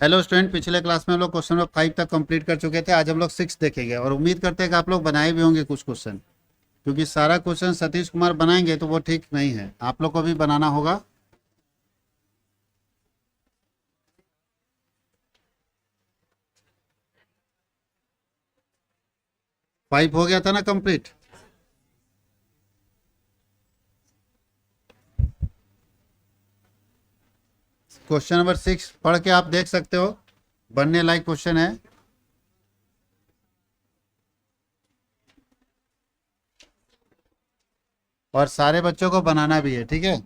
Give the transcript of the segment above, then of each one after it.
Hello student, पिछले class में हम लोग क्वेश्चन नंबर 5 तक कंप्लीट कर चुके थे। आज हम लोग 6 देखेंगे और उम्मीद करते हैं कि आप लोग बनाए भी होंगे कुछ क्वेश्चन, क्योंकि सारा क्वेश्चन सतीश कुमार बनाएंगे तो वो ठीक नहीं है, आप लोग को भी बनाना होगा। 5 हो गया था ना कंप्लीट। क्वेश्चन नंबर 6 पढ़ के आप देख सकते हो, बनने लायक क्वेश्चन है। और सारे बच्चों को बनाना भी है, ठीक है,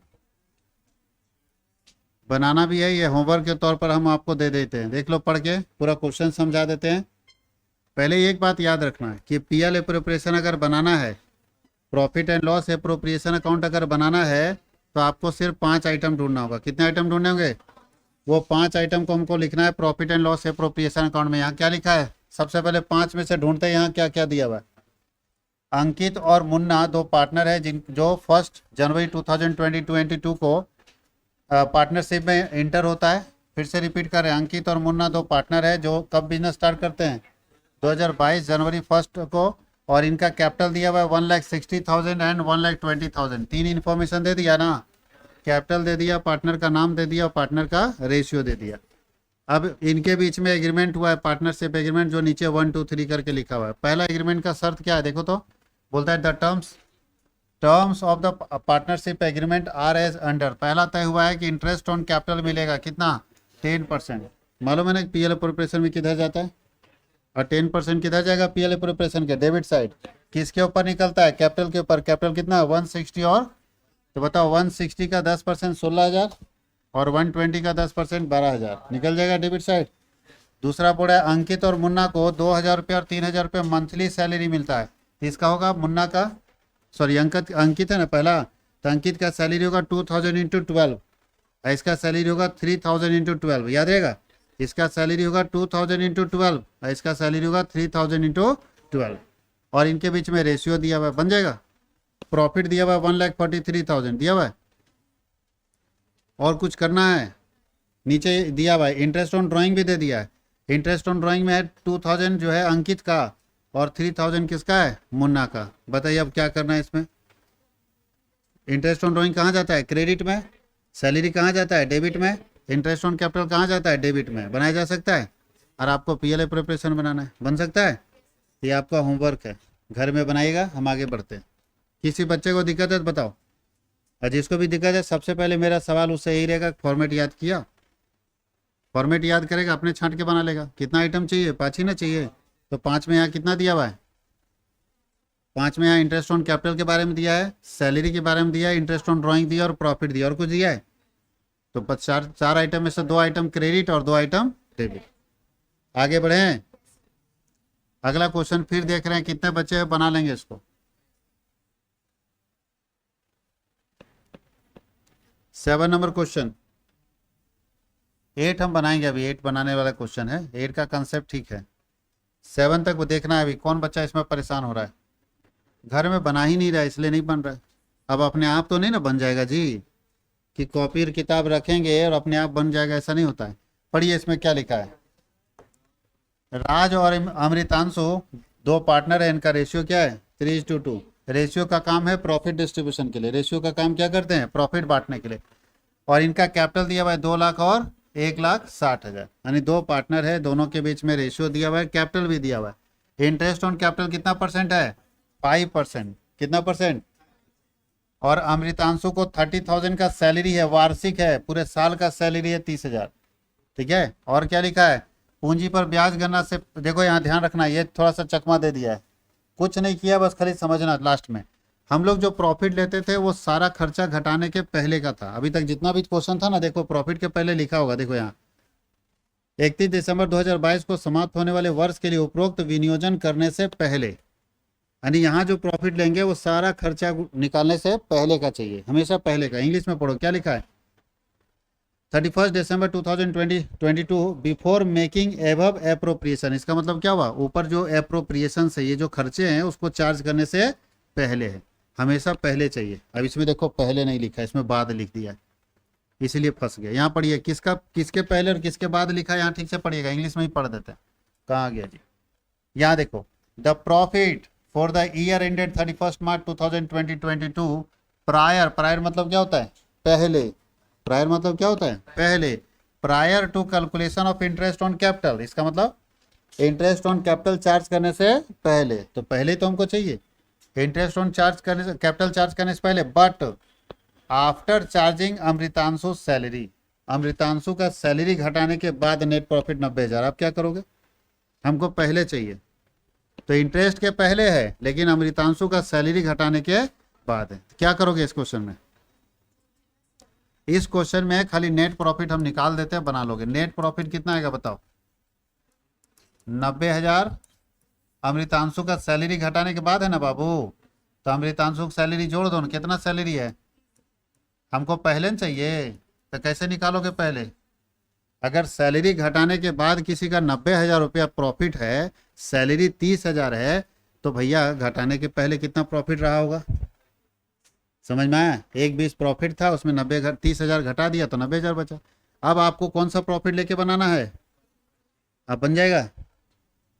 बनाना भी है। ये होमवर्क के तौर पर हम आपको दे देते हैं, देख लो पढ़ के पूरा क्वेश्चन समझा देते हैं। पहले एक बात याद रखना है कि पीएल एप्रोप्रिएशन अगर बनाना है, profit and loss appropriation account अगर बनाना है, तो आपको सिर्फ 5 आइटम ढूंढना होगा। कितने आइटम ढूंढने होंगे? वो 5 आइटम को हमको लिखना है profit and loss appropriation account में। यहाँ क्या लिखा है? सबसे पहले 5 में से ढूंढते हैं यहाँ क्या क्या दिया हुआ है। अंकित और मुन्ना दो पार्टनर है जिन जो 1 जनवरी 2022 को पार्टनरशिप में इंटर होता है। फिर से रिपीट कर रहे हैं, अंकित और मुन्ना दो पार्टनर है जो कब बिजनेस स्टार्ट करते हैं? 2022 जनवरी 1 को। और इनका कैपिटल दिया हुआ है 1,60,000 एंड 1,20,000। 3 इन्फॉर्मेशन दे दिया ना, कैपिटल दे दिया, पार्टनर का नाम दे दिया और पार्टनर का रेशियो दे दिया। अब इनके बीच में एग्रीमेंट हुआ है, पार्टनरशिप एग्रीमेंट, जो नीचे 1 2 3 करके लिखा हुआ है। पहला एग्रीमेंट का शर्त क्या है देखो तो, बोलता है the terms of the partnership agreement are as under. पहला तय हुआ है कि इंटरेस्ट ऑन कैपिटल मिलेगा कितना? 10%। मालूम है ना पीएल एप्रोप्रिएशन में किधर जाता है? और 10% किधर जाएगा पीएल एप्रोप्रिएशन के? Debit side. किसके ऊपर निकलता है? कैपिटल के ऊपर। कैपिटल कितना? 160। और तो बताओ 160 का 10% 16,000 और 120 का 10% 12,000 निकल जाएगा डेबिट साइड। दूसरा बोला है अंकित और मुन्ना को 2,000 रुपये और 3,000 रुपये मंथली सैलरी मिलता है। इसका होगा मुन्ना का, सॉरी अंकित है ना पहला, तो अंकित का सैलरी होगा 2,000 इंटू 12। इसका सैलरी होगा 3,000 इंटू 12, याद रहेगा। इसका सैलरी होगा 2,000 इंटू 12 और इसका सैलरी होगा 3,000 इंटू 12। और इनके बीच में रेशियो दिया हुआ है, बन जाएगा। प्रॉफिट दिया हुआ है 1,43,000 दिया हुआ है। और कुछ करना है? नीचे दिया हुआ है इंटरेस्ट ऑन ड्राइंग भी दे दिया है। इंटरेस्ट ऑन ड्राइंग में है 2,000 जो है अंकित का और 3,000 किसका है? मुन्ना का। बताइए अब क्या करना है इसमें। इंटरेस्ट ऑन ड्राइंग कहाँ जाता है? क्रेडिट में। सैलरी कहाँ जाता है? डेबिट में। इंटरेस्ट ऑन कैपिटल कहाँ जाता है? डेबिट में। बनाया जा सकता है। और आपको पीएल प्रिपरेशन बनाना है, बन सकता है। ये आपका होमवर्क है, घर में बनाइएगा। हम आगे बढ़ते हैं। किसी बच्चे को दिक्कत है तो बताओ, और जिसको भी दिक्कत है सबसे पहले मेरा सवाल उससे यही रहेगा, फॉर्मेट याद किया? फॉर्मेट याद करेगा, अपने छांट के बना लेगा। कितना आइटम चाहिए? 5 ही ना चाहिए? तो 5 में यहाँ कितना दिया हुआ है? 5 में यहाँ इंटरेस्ट ऑन कैपिटल के बारे में दिया है, सैलरी के बारे में दिया है, इंटरेस्ट ऑन ड्राइंग दिया और प्रॉफिट दिया, और कुछ दिया है? तो बस चार आइटम में से 2 आइटम क्रेडिट और 2 आइटम डेबिट। आगे बढ़े। अगला क्वेश्चन फिर देख रहे हैं, कितने बच्चे बना लेंगे इसको। 7 नंबर क्वेश्चन। 8 हम बनाएंगे, अभी 8 बनाने वाला क्वेश्चन है। 8 का कंसेप्ट ठीक है, 7 तक वो देखना है। अभी कौन बच्चा इसमें परेशान हो रहा है? घर में बना ही नहीं रहा है, इसलिए नहीं बन रहा है। अब अपने आप तो नहीं ना बन जाएगा जी, कि कॉपी और किताब रखेंगे और अपने आप बन जाएगा, ऐसा नहीं होता है। पढ़िए इसमें क्या लिखा है। राज और अमृतांशु दो पार्टनर है, इनका रेशियो क्या है? 3:2। रेशियो का काम है प्रॉफिट डिस्ट्रीब्यूशन के लिए। रेशियो का काम क्या करते हैं? प्रॉफिट बांटने के लिए। और इनका कैपिटल दिया हुआ है 2 लाख और 1,60,000, यानी 2 पार्टनर है, दोनों के बीच में रेशियो दिया हुआ है, कैपिटल भी दिया हुआ है। इंटरेस्ट ऑन कैपिटल कितना परसेंट है? 5%। कितना परसेंट? और अमृतांशु को 30,000 का सैलरी है, वार्षिक है, पूरे साल का सैलरी है 30,000। ठीक है। और क्या लिखा है? पूंजी पर ब्याज गणना से, देखो यहाँ ध्यान रखना, ये थोड़ा सा चकमा दे दिया है, कुछ नहीं किया, बस खाली समझना। लास्ट में हम लोग जो प्रॉफिट लेते थे वो सारा खर्चा घटाने के पहले का था। अभी तक जितना भी क्वेश्चन था ना, देखो प्रॉफिट के पहले लिखा होगा, देखो यहाँ 31 दिसंबर 2022 को समाप्त होने वाले वर्ष के लिए उपरोक्त विनियोजन करने से पहले, यानी यहाँ जो प्रॉफिट लेंगे वो सारा खर्चा निकालने से पहले का चाहिए, हमेशा पहले का। इंग्लिश में पढ़ो क्या लिखा है। 31 दिसंबर 2022 बिफोर मेकिंग एबव एप्रोप्रिएशन। इसका मतलब क्या हुआ? ऊपर जो एप्रोप्रिएशन है, ये जो खर्चे हैं उसको चार्ज करने से पहले है, हमेशा पहले चाहिए। अब इसमें देखो पहले नहीं लिखा है, इसमें बाद लिख दिया है। इसलिए फंस गए। यहाँ पढ़िए, किसका किसके पहले और किसके बाद लिखा है, यहाँ ठीक से पढ़िएगा, इंग्लिश में ही पढ़ देते हैं। कहाँ गया जी, यहाँ देखो, the profit for the year ended 31 March 2022, prior, prior मतलब क्या होता है, पहले, प्रायर मतलब क्या होता है, पहले, prior to calculation of interest on capital, इसका मतलब इंटरेस्ट ऑन कैपिटल चार्ज करने से पहले, तो पहले तो हमको चाहिए इंटरेस्ट ऑन चार्ज करने से, कैपिटल चार्ज करने से पहले, but after charging Amritanshu salary, Amritanshu का सैलरी घटाने के बाद नेट प्रॉफिट 90,000, आप क्या करोगे, हमको पहले चाहिए, तो इंटरेस्ट के पहले है लेकिन अमृतांशु का सैलरी घटाने के बाद है, क्या करोगे इस क्वेश्चन में, इस क्वेश्चन में खाली नेट प्रॉफिट हम निकाल देते हैं, बना लोगे, नेट प्रॉफिट कितना आएगा बताओ, 90,000, अमृतांशु का सैलरी घटाने के बाद है ना बाबू, तो अमृतांशु की सैलरी जोड़ दो ना, कितना सैलरी है, हमको पहले न चाहिए, तो कैसे निकालोगे पहले, अगर सैलरी घटाने के बाद किसी का 90,000 रुपया प्रॉफिट है, सैलरी 30,000 है, तो भैया घटाने के पहले कितना प्रॉफिट रहा होगा, समझ में आया, 1,20 प्रॉफिट था, उसमें 30,000 घटा दिया तो 90,000 बचा। अब आपको कौन सा प्रॉफिट लेके बनाना है, अब बन जाएगा,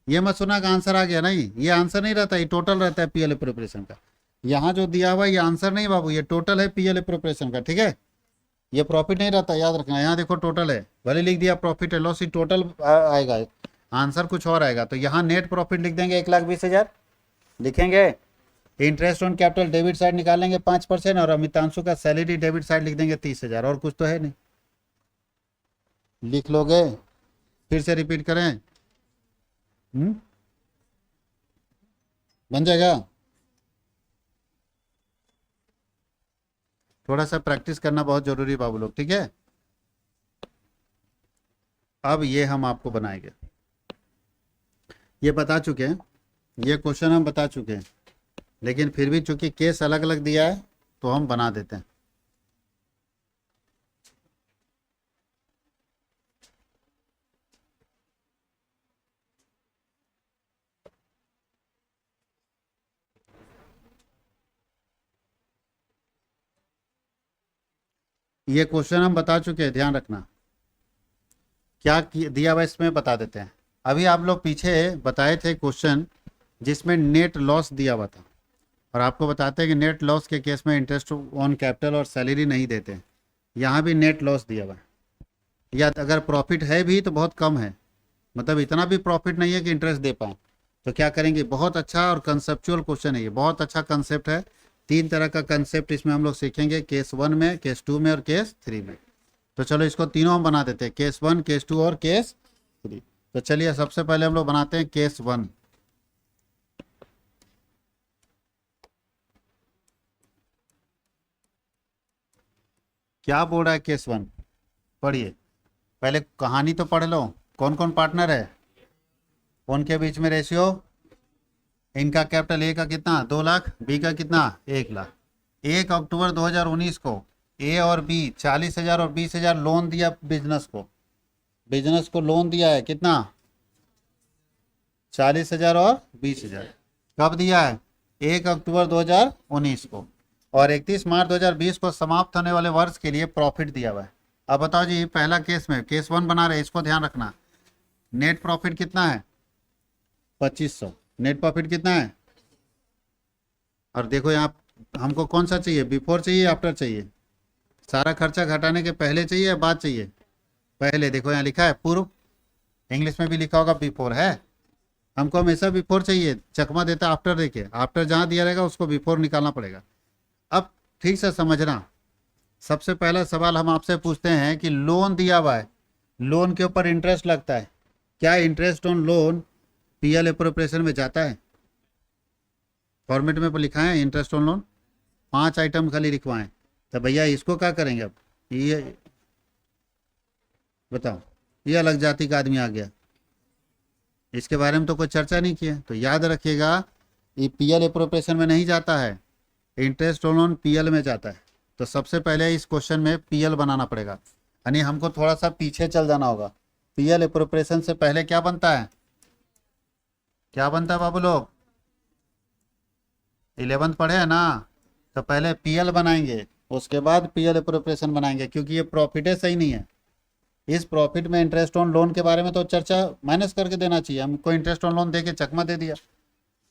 ये मत सुना का आंसर आ गया, नहीं, ये आंसर नहीं रहता, ये टोटल रहता है पीएलए प्रिपरेशन का, यहाँ जो दिया हुआ ये आंसर नहीं बाबू, ये टोटल है पीएलए प्रिपरेशन का, ठीक है, ये प्रॉफिट नहीं रहता, याद रखना, यहाँ देखो टोटल है, भले लिख दिया प्रॉफिट है लॉस, ही टोटल आएगा, आंसर कुछ और आएगा, तो यहाँ नेट प्रॉफिट लिख देंगे 1,20,000 लिखेंगे, interest on capital debit side निकालेंगे 5%, और अमितांशु का सैलरी डेबिट साइड लिख देंगे 30,000, और कुछ तो है नहीं, लिख लोगे, फिर से रिपीट करें, बन जाएगा, थोड़ा सा प्रैक्टिस करना बहुत जरूरी है बाबू लोग, ठीक है। अब ये हम आपको बनाएंगे, ये बता चुके हैं, ये क्वेश्चन हम बता चुके हैं, लेकिन फिर भी चूंकि केस अलग अलग दिया है तो हम बना देते हैं। ये क्वेश्चन हम बता चुके हैं, ध्यान रखना, क्या दिया हुआ इसमें बता देते हैं। अभी आप लोग पीछे बताए थे क्वेश्चन जिसमें नेट लॉस दिया हुआ था, और आपको बताते हैं कि नेट लॉस के केस में इंटरेस्ट ऑन कैपिटल और सैलरी नहीं देते, यहाँ भी नेट लॉस दिया हुआ है, या अगर प्रॉफिट है भी तो बहुत कम है, मतलब इतना भी प्रॉफिट नहीं है कि इंटरेस्ट दे पाए, तो क्या करेंगे, बहुत अच्छा और कंसेप्चुअल क्वेश्चन है ये, बहुत अच्छा कंसेप्ट है, 3 तरह का कंसेप्ट इसमें हम लोग सीखेंगे, केस 1 में, केस 2 में और केस 3 में। तो चलो इसको तीनों हम बना देते हैं, केस 1, केस 2 और केस 3। तो चलिए सबसे पहले हम लोग बनाते हैं केस 1। क्या बोल रहा है केस 1, पढ़िए, पहले कहानी तो पढ़ लो, कौन कौन पार्टनर है, उनके बीच में रेशियो, इनका कैपिटल, ए का कितना 2 लाख, बी का कितना 1 लाख। 1 अक्टूबर 2019 को ए और बी 40,000 और 20,000 लोन दिया बिजनेस को, बिजनेस को लोन दिया है कितना 40,000 और 20,000, कब दिया है 1 अक्टूबर 2019 को, और 31 मार्च 2020 को समाप्त होने वाले वर्ष के लिए प्रॉफिट दिया हुआ है। अब बताओ जी, पहला केस में केस 1 बना रहे, इसको ध्यान रखना, नेट प्रॉफिट कितना है 2500, नेट प्रॉफिट कितना है, और देखो यहाँ हमको कौन सा चाहिए, बिफोर चाहिए आफ्टर चाहिए, सारा खर्चा घटाने के पहले चाहिए या बाद चाहिए, पहले, देखो यहाँ लिखा है पूर्व, इंग्लिश में भी लिखा होगा बिफोर है, हमको हमेशा बिफोर चाहिए, चकमा देता आफ्टर, देखिए आफ्टर जहाँ दिया रहेगा उसको बिफोर निकालना पड़ेगा। अब ठीक से समझना, सबसे पहला सवाल हम आपसे पूछते हैं कि लोन दिया हुआ है, लोन के ऊपर इंटरेस्ट लगता है, क्या interest on loan PL appropriation में जाता है, फॉर्मेट में लिखा है इंटरेस्ट ऑन लोन, 5 आइटम खाली लिखवाएं, तो भैया इसको क्या करेंगे, अब ये बताओ, ये अलग जाति का आदमी आ गया, इसके बारे में तो कोई चर्चा नहीं की है, तो याद रखिएगा ये पीएल एप्रोप्रिएशन में नहीं जाता है, इंटरेस्ट ऑन लोन पीएल में जाता है। तो सबसे पहले इस क्वेश्चन में पीएल बनाना पड़ेगा, यानी हमको थोड़ा सा पीछे चल जाना होगा, पीएल एप्रोप्रिएशन से पहले क्या बनता है, क्या बनता है बाबू लोग, 11th पढ़े है ना, तो पहले पीएल बनाएंगे, उसके बाद पीएल अप्रोप्रिएशन बनाएंगे, क्योंकि ये प्रॉफिट है, सही नहीं है। इस प्रॉफिट में इंटरेस्ट ऑन लोन के बारे में तो चर्चा माइनस करके देना चाहिए। हमको इंटरेस्ट ऑन लोन दे के चकमा दे दिया।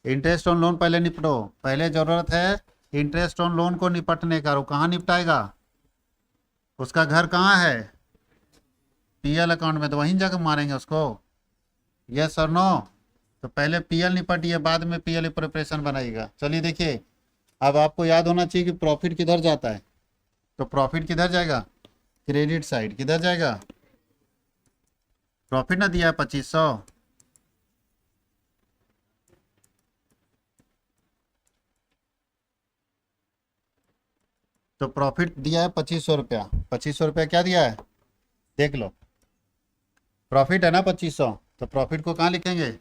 इंटरेस्ट ऑन लोन पहले निपटो। पहले जरूरत है इंटरेस्ट ऑन लोन को निपटने का। वो कहाँ निपटाएगा? उसका घर कहाँ है? पीएल अकाउंट में, तो वहीं जाकर मारेंगे उसको। यस और नो? तो पहले पीएल निपटिए, बाद में पीएल प्रिपरेशन बनाइएगा। चलिए देखिए, अब आपको याद होना चाहिए कि प्रॉफिट किधर जाता है। तो प्रॉफिट किधर जाएगा? Credit side. किधर जाएगा? प्रॉफिट ना दिया है 2500, तो प्रॉफिट दिया है 2500 रुपया। 2500 रुपया क्या दिया है? देख लो, प्रॉफिट है ना 2500, तो प्रॉफिट को कहाँ लिखेंगे?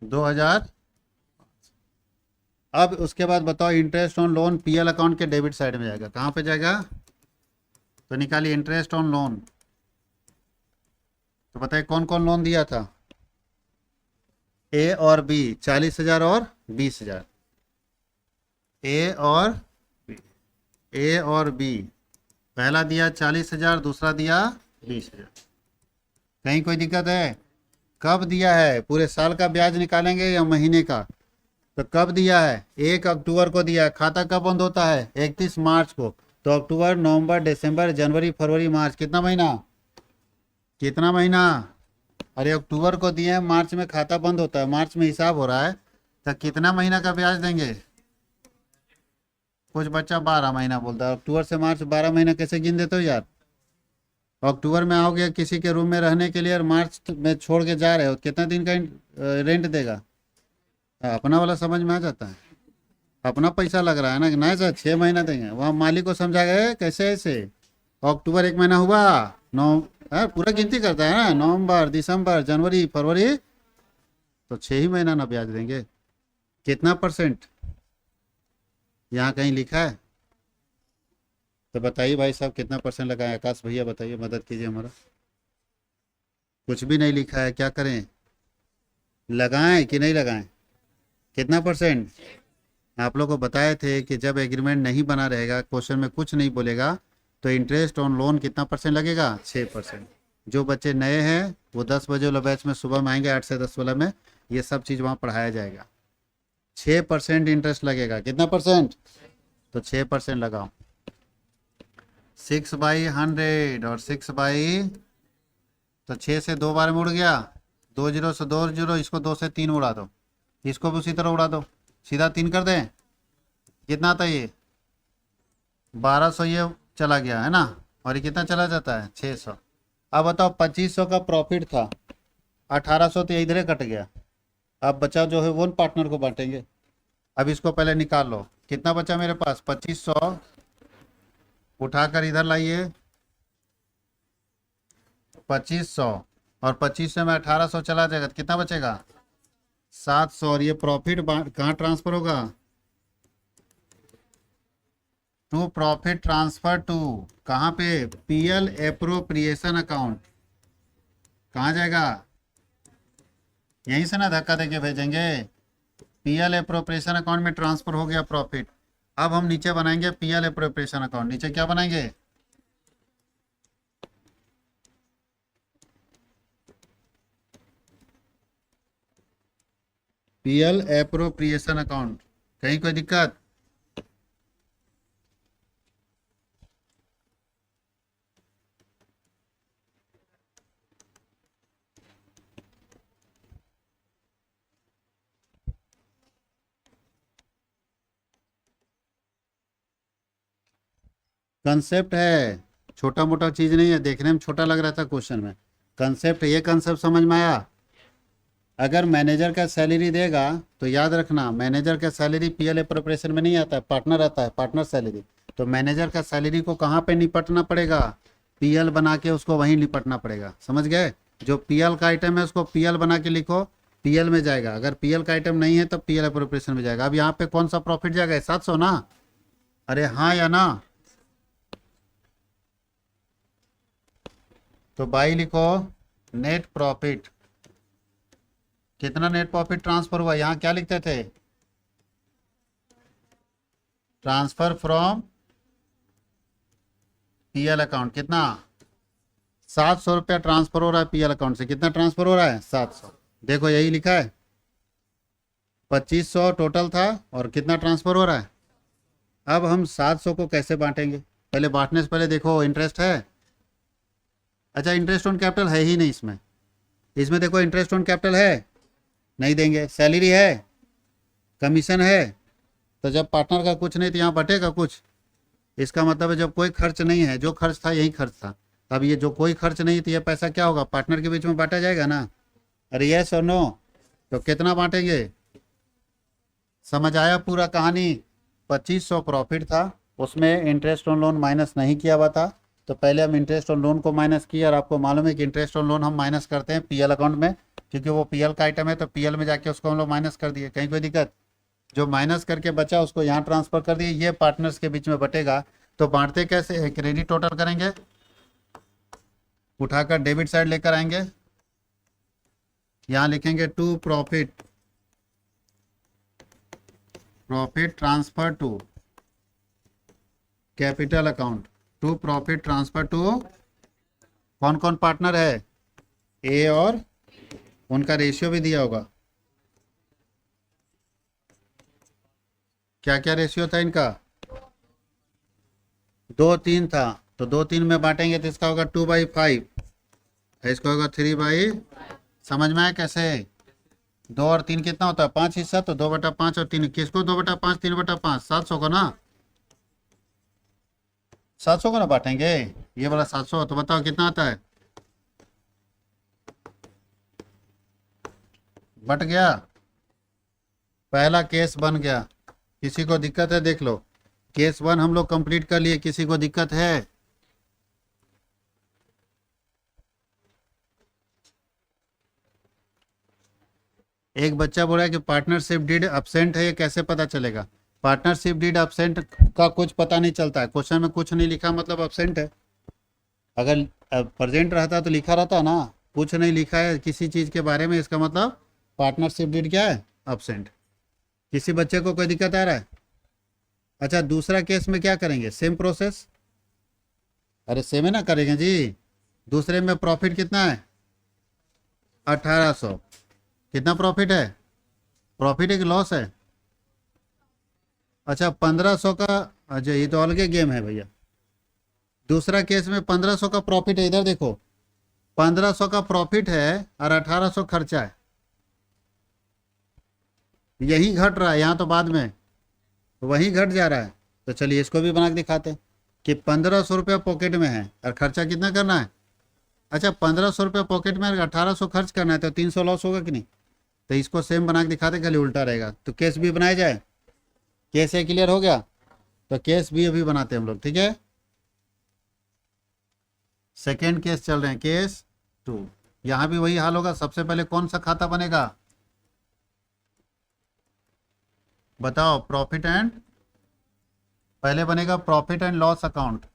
दो हजार। अब उसके बाद बताओ, interest on loan PL account के डेबिट साइड में जाएगा। कहाँ पे जाएगा? तो निकालिए इंटरेस्ट ऑन लोन। तो बताइए कौन कौन लोन दिया था? ए और बी, 40,000 और 20,000। ए और ए और बी, पहला दिया 40,000, दूसरा दिया 20,000। कहीं कोई दिक्कत है? कब दिया है? पूरे साल का ब्याज निकालेंगे या महीने का? तो कब दिया है? 1 अक्टूबर को दिया है। खाता कब बंद होता है? 31 मार्च को। तो अक्टूबर, नवंबर, दिसंबर, जनवरी, फरवरी, मार्च, कितना महीना? कितना महीना? अरे अक्टूबर को दिए हैं, मार्च में खाता बंद होता है, मार्च में हिसाब हो रहा है, तो कितना महीना का ब्याज देंगे? कुछ बच्चा 12 महीना बोलता है। अक्टूबर से मार्च 12 महीना कैसे गिन देते हो यार? अक्टूबर में आओगे किसी के रूम में रहने के लिए और मार्च में छोड़ के जा रहे हो, कितना दिन का रेंट देगा? अपना वाला समझ में आ जाता है। अपना पैसा लग रहा है ना, कि नहीं सर 6 महीना देंगे, वहाँ मालिक को समझा गए कैसे ऐसे। अक्टूबर 1 महीना हुआ, नौ, पूरा गिनती करता है ना, नवंबर, दिसंबर, जनवरी, फरवरी, तो 6 ही महीना ना ब्याज देंगे। कितना परसेंट यहाँ कहीं लिखा है? तो बताइए भाई साहब, कितना परसेंट लगाए? आकाश भैया बताइए, मदद कीजिए हमारा। कुछ भी नहीं लिखा है, क्या करें? लगाएं कि नहीं लगाएं? कितना परसेंट? आप लोग को बताए थे कि जब एग्रीमेंट नहीं बना रहेगा, क्वेश्चन में कुछ नहीं बोलेगा, तो इंटरेस्ट ऑन लोन कितना परसेंट लगेगा? 6%। जो बच्चे नए हैं वो 10 बजे वाला बैच में सुबह में आएंगे, 8 से 10 वाला में, ये सब चीज़ वहाँ पढ़ाया जाएगा। 6% इंटरेस्ट लगेगा। कितना परसेंट? तो 6% लगाओ। 6/100 और 6 तो 6 से 2 बार में उड़ गया, 2 जीरो से 2 जीरो, इसको 2 से 3 उड़ा दो, इसको भी उसी तरह उड़ा दो, सीधा 3 कर दें। कितना आता है ये? 1200 ये चला गया है ना, और ये कितना चला जाता है? 600। अब बताओ 2500 का प्रॉफिट था, 1800 तो इधरे कट गया। अब बचा जो है वो पार्टनर को बांटेंगे। अब इसको पहले निकाल लो, कितना बचा मेरे पास? 2500 उठाकर इधर लाइए, 2500, और 2500 में 1800 चला जाएगा तो कितना बचेगा? 700। और ये प्रॉफिट कहाँ ट्रांसफर होगा? टू प्रॉफिट ट्रांसफर टू, कहाँ पे? PL appropriation account. कहाँ जाएगा? यहीं से ना धक्का देके भेजेंगे। पीएल एप्रोप्रिएशन अकाउंट में ट्रांसफर हो गया प्रॉफिट। अब हम नीचे बनाएंगे पीएल एप्रोप्रिएशन अकाउंट। नीचे क्या बनाएंगे? PL appropriation account. कहीं कोई दिक्कत? कंसेप्ट है, छोटा मोटा चीज नहीं है। देखने में छोटा लग रहा था क्वेश्चन में, कंसेप्ट, ये कंसेप्ट समझ में आया? अगर मैनेजर का सैलरी देगा तो याद रखना, मैनेजर का सैलरी पीएल एप्रोप्रिएशन में नहीं आता है, पार्टनर आता है, पार्टनर सैलरी। तो मैनेजर का सैलरी को कहाँ पे निपटना पड़ेगा? पीएल बना के उसको वहीं निपटना पड़ेगा। समझ गए? जो पीएल का आइटम है उसको पीएल बना के लिखो, पीएल में जाएगा। अगर पीएल का आइटम नहीं है तो पीएल एप्रोप्रिएशन में जाएगा। अब यहाँ पे कौन सा प्रॉफिट जाएगा? 700 ना? अरे हाँ या ना? तो बाई लिखो, नेट प्रॉफिट। कितना नेट प्रॉफिट ट्रांसफर हुआ, यहाँ क्या लिखते थे, ट्रांसफर फ्रॉम पीएल अकाउंट, कितना 700 रुपया ट्रांसफर हो रहा है पीएल अकाउंट से, कितना ट्रांसफर हो रहा है 700, देखो यही लिखा है 2500 टोटल था और कितना ट्रांसफर हो रहा है। अब हम 700 को कैसे बांटेंगे, पहले बांटने से पहले देखो इंटरेस्ट है, अच्छा इंटरेस्ट ऑन कैपिटल है ही नहीं इसमें, इसमें देखो इंटरेस्ट ऑन कैपिटल है नहीं देंगे, सैलरी है, कमीशन है, तो जब पार्टनर का कुछ नहीं तो यहाँ बटेगा कुछ, इसका मतलब है जब कोई खर्च नहीं है, जो खर्च था यही खर्च था, अब ये जो कोई खर्च नहीं तो ये पैसा क्या होगा, पार्टनर के बीच में बांटा जाएगा ना, अरे यस और नो, तो कितना बांटेंगे, समझ आया पूरा कहानी। 2500 प्रॉफिट था, उसमें इंटरेस्ट ऑन लोन माइनस नहीं किया हुआ था, तो पहले हम इंटरेस्ट ऑन लोन को माइनस किया, और आपको मालूम है कि इंटरेस्ट ऑन लोन हम माइनस करते हैं पीएल अकाउंट में, क्योंकि वो पीएल का आइटम है, तो पीएल में जाके उसको हम लोग माइनस कर दिए, कहीं कोई दिक्कत, जो माइनस करके बचा उसको यहाँ ट्रांसफर कर दिए, ये पार्टनर्स के बीच में बटेगा। तो बांटते कैसे है, क्रेडिट टोटल करेंगे, उठाकर डेबिट साइड लेकर आएंगे, यहाँ लिखेंगे to profit, profit transfer to capital account, to profit transfer to, कौन कौन पार्टनर है, ए और उनका रेशियो भी दिया होगा, क्या क्या रेशियो था इनका, 2-3 था, तो 2-3 में बांटेंगे तो इसका होगा 2/5, इसका होगा 3/, समझ में आया कैसे, 2 और 3 कितना होता है 5 हिस्सा, तो 2/5 और 3, किसको 2/5 3/5, 700 को ना, 700 को ना बांटेंगे, ये वाला 700, तो बताओ कितना आता है, बट गया, पहला केस बन गया, किसी को दिक्कत है देख लो, केस 1 हम लोग कंप्लीट कर लिए, किसी को दिक्कत है, एक बच्चा बोल रहा है कि पार्टनरशिप डीड अब्सेंट है, ये कैसे पता चलेगा, पार्टनरशिप डीड अब्सेंट का कुछ पता नहीं चलता है, क्वेश्चन में कुछ नहीं लिखा मतलब अब्सेंट है, अगर प्रेजेंट रहता तो लिखा रहता ना, कुछ नहीं लिखा है किसी चीज़ के बारे में, इसका मतलब पार्टनरशिप डीड क्या है, अब्सेंट। किसी बच्चे को कोई दिक्कत आ रहा है, अच्छा दूसरा केस में क्या करेंगे, सेम प्रोसेस, अरे सेम है ना करेंगे जी, दूसरे में प्रॉफिट कितना है 1800, कितना प्रॉफिट है, प्रॉफिट है कि लॉस है, अच्छा 1500 का, अच्छा ये तो अलग गेम है भैया, दूसरा केस में 1500 का प्रॉफिट है, इधर देखो 1500 का प्रॉफिट है और 1800 खर्चा है, यही घट रहा है, यहाँ तो बाद में वही घट जा रहा है, तो चलिए इसको भी बना के दिखाते हैं कि 1500 रुपया पॉकेट में है और खर्चा कितना करना है, अच्छा 1500 रुपया पॉकेट में 1800 खर्च करना है, तो 300 लॉस होगा कि नहीं, तो इसको सेम बना के दिखाते, खाली उल्टा रहेगा, तो केस भी बनाया जाए, केस ए क्लियर हो गया, तो केस भी अभी बनाते हैं हम लोग, ठीक है, सेकेंड केस चल रहे हैं, केस 2, यहाँ भी वही हाल होगा, सबसे पहले कौन सा खाता बनेगा, बताओ, प्रॉफिट एंड, पहले बनेगा प्रॉफिट एंड लॉस अकाउंट,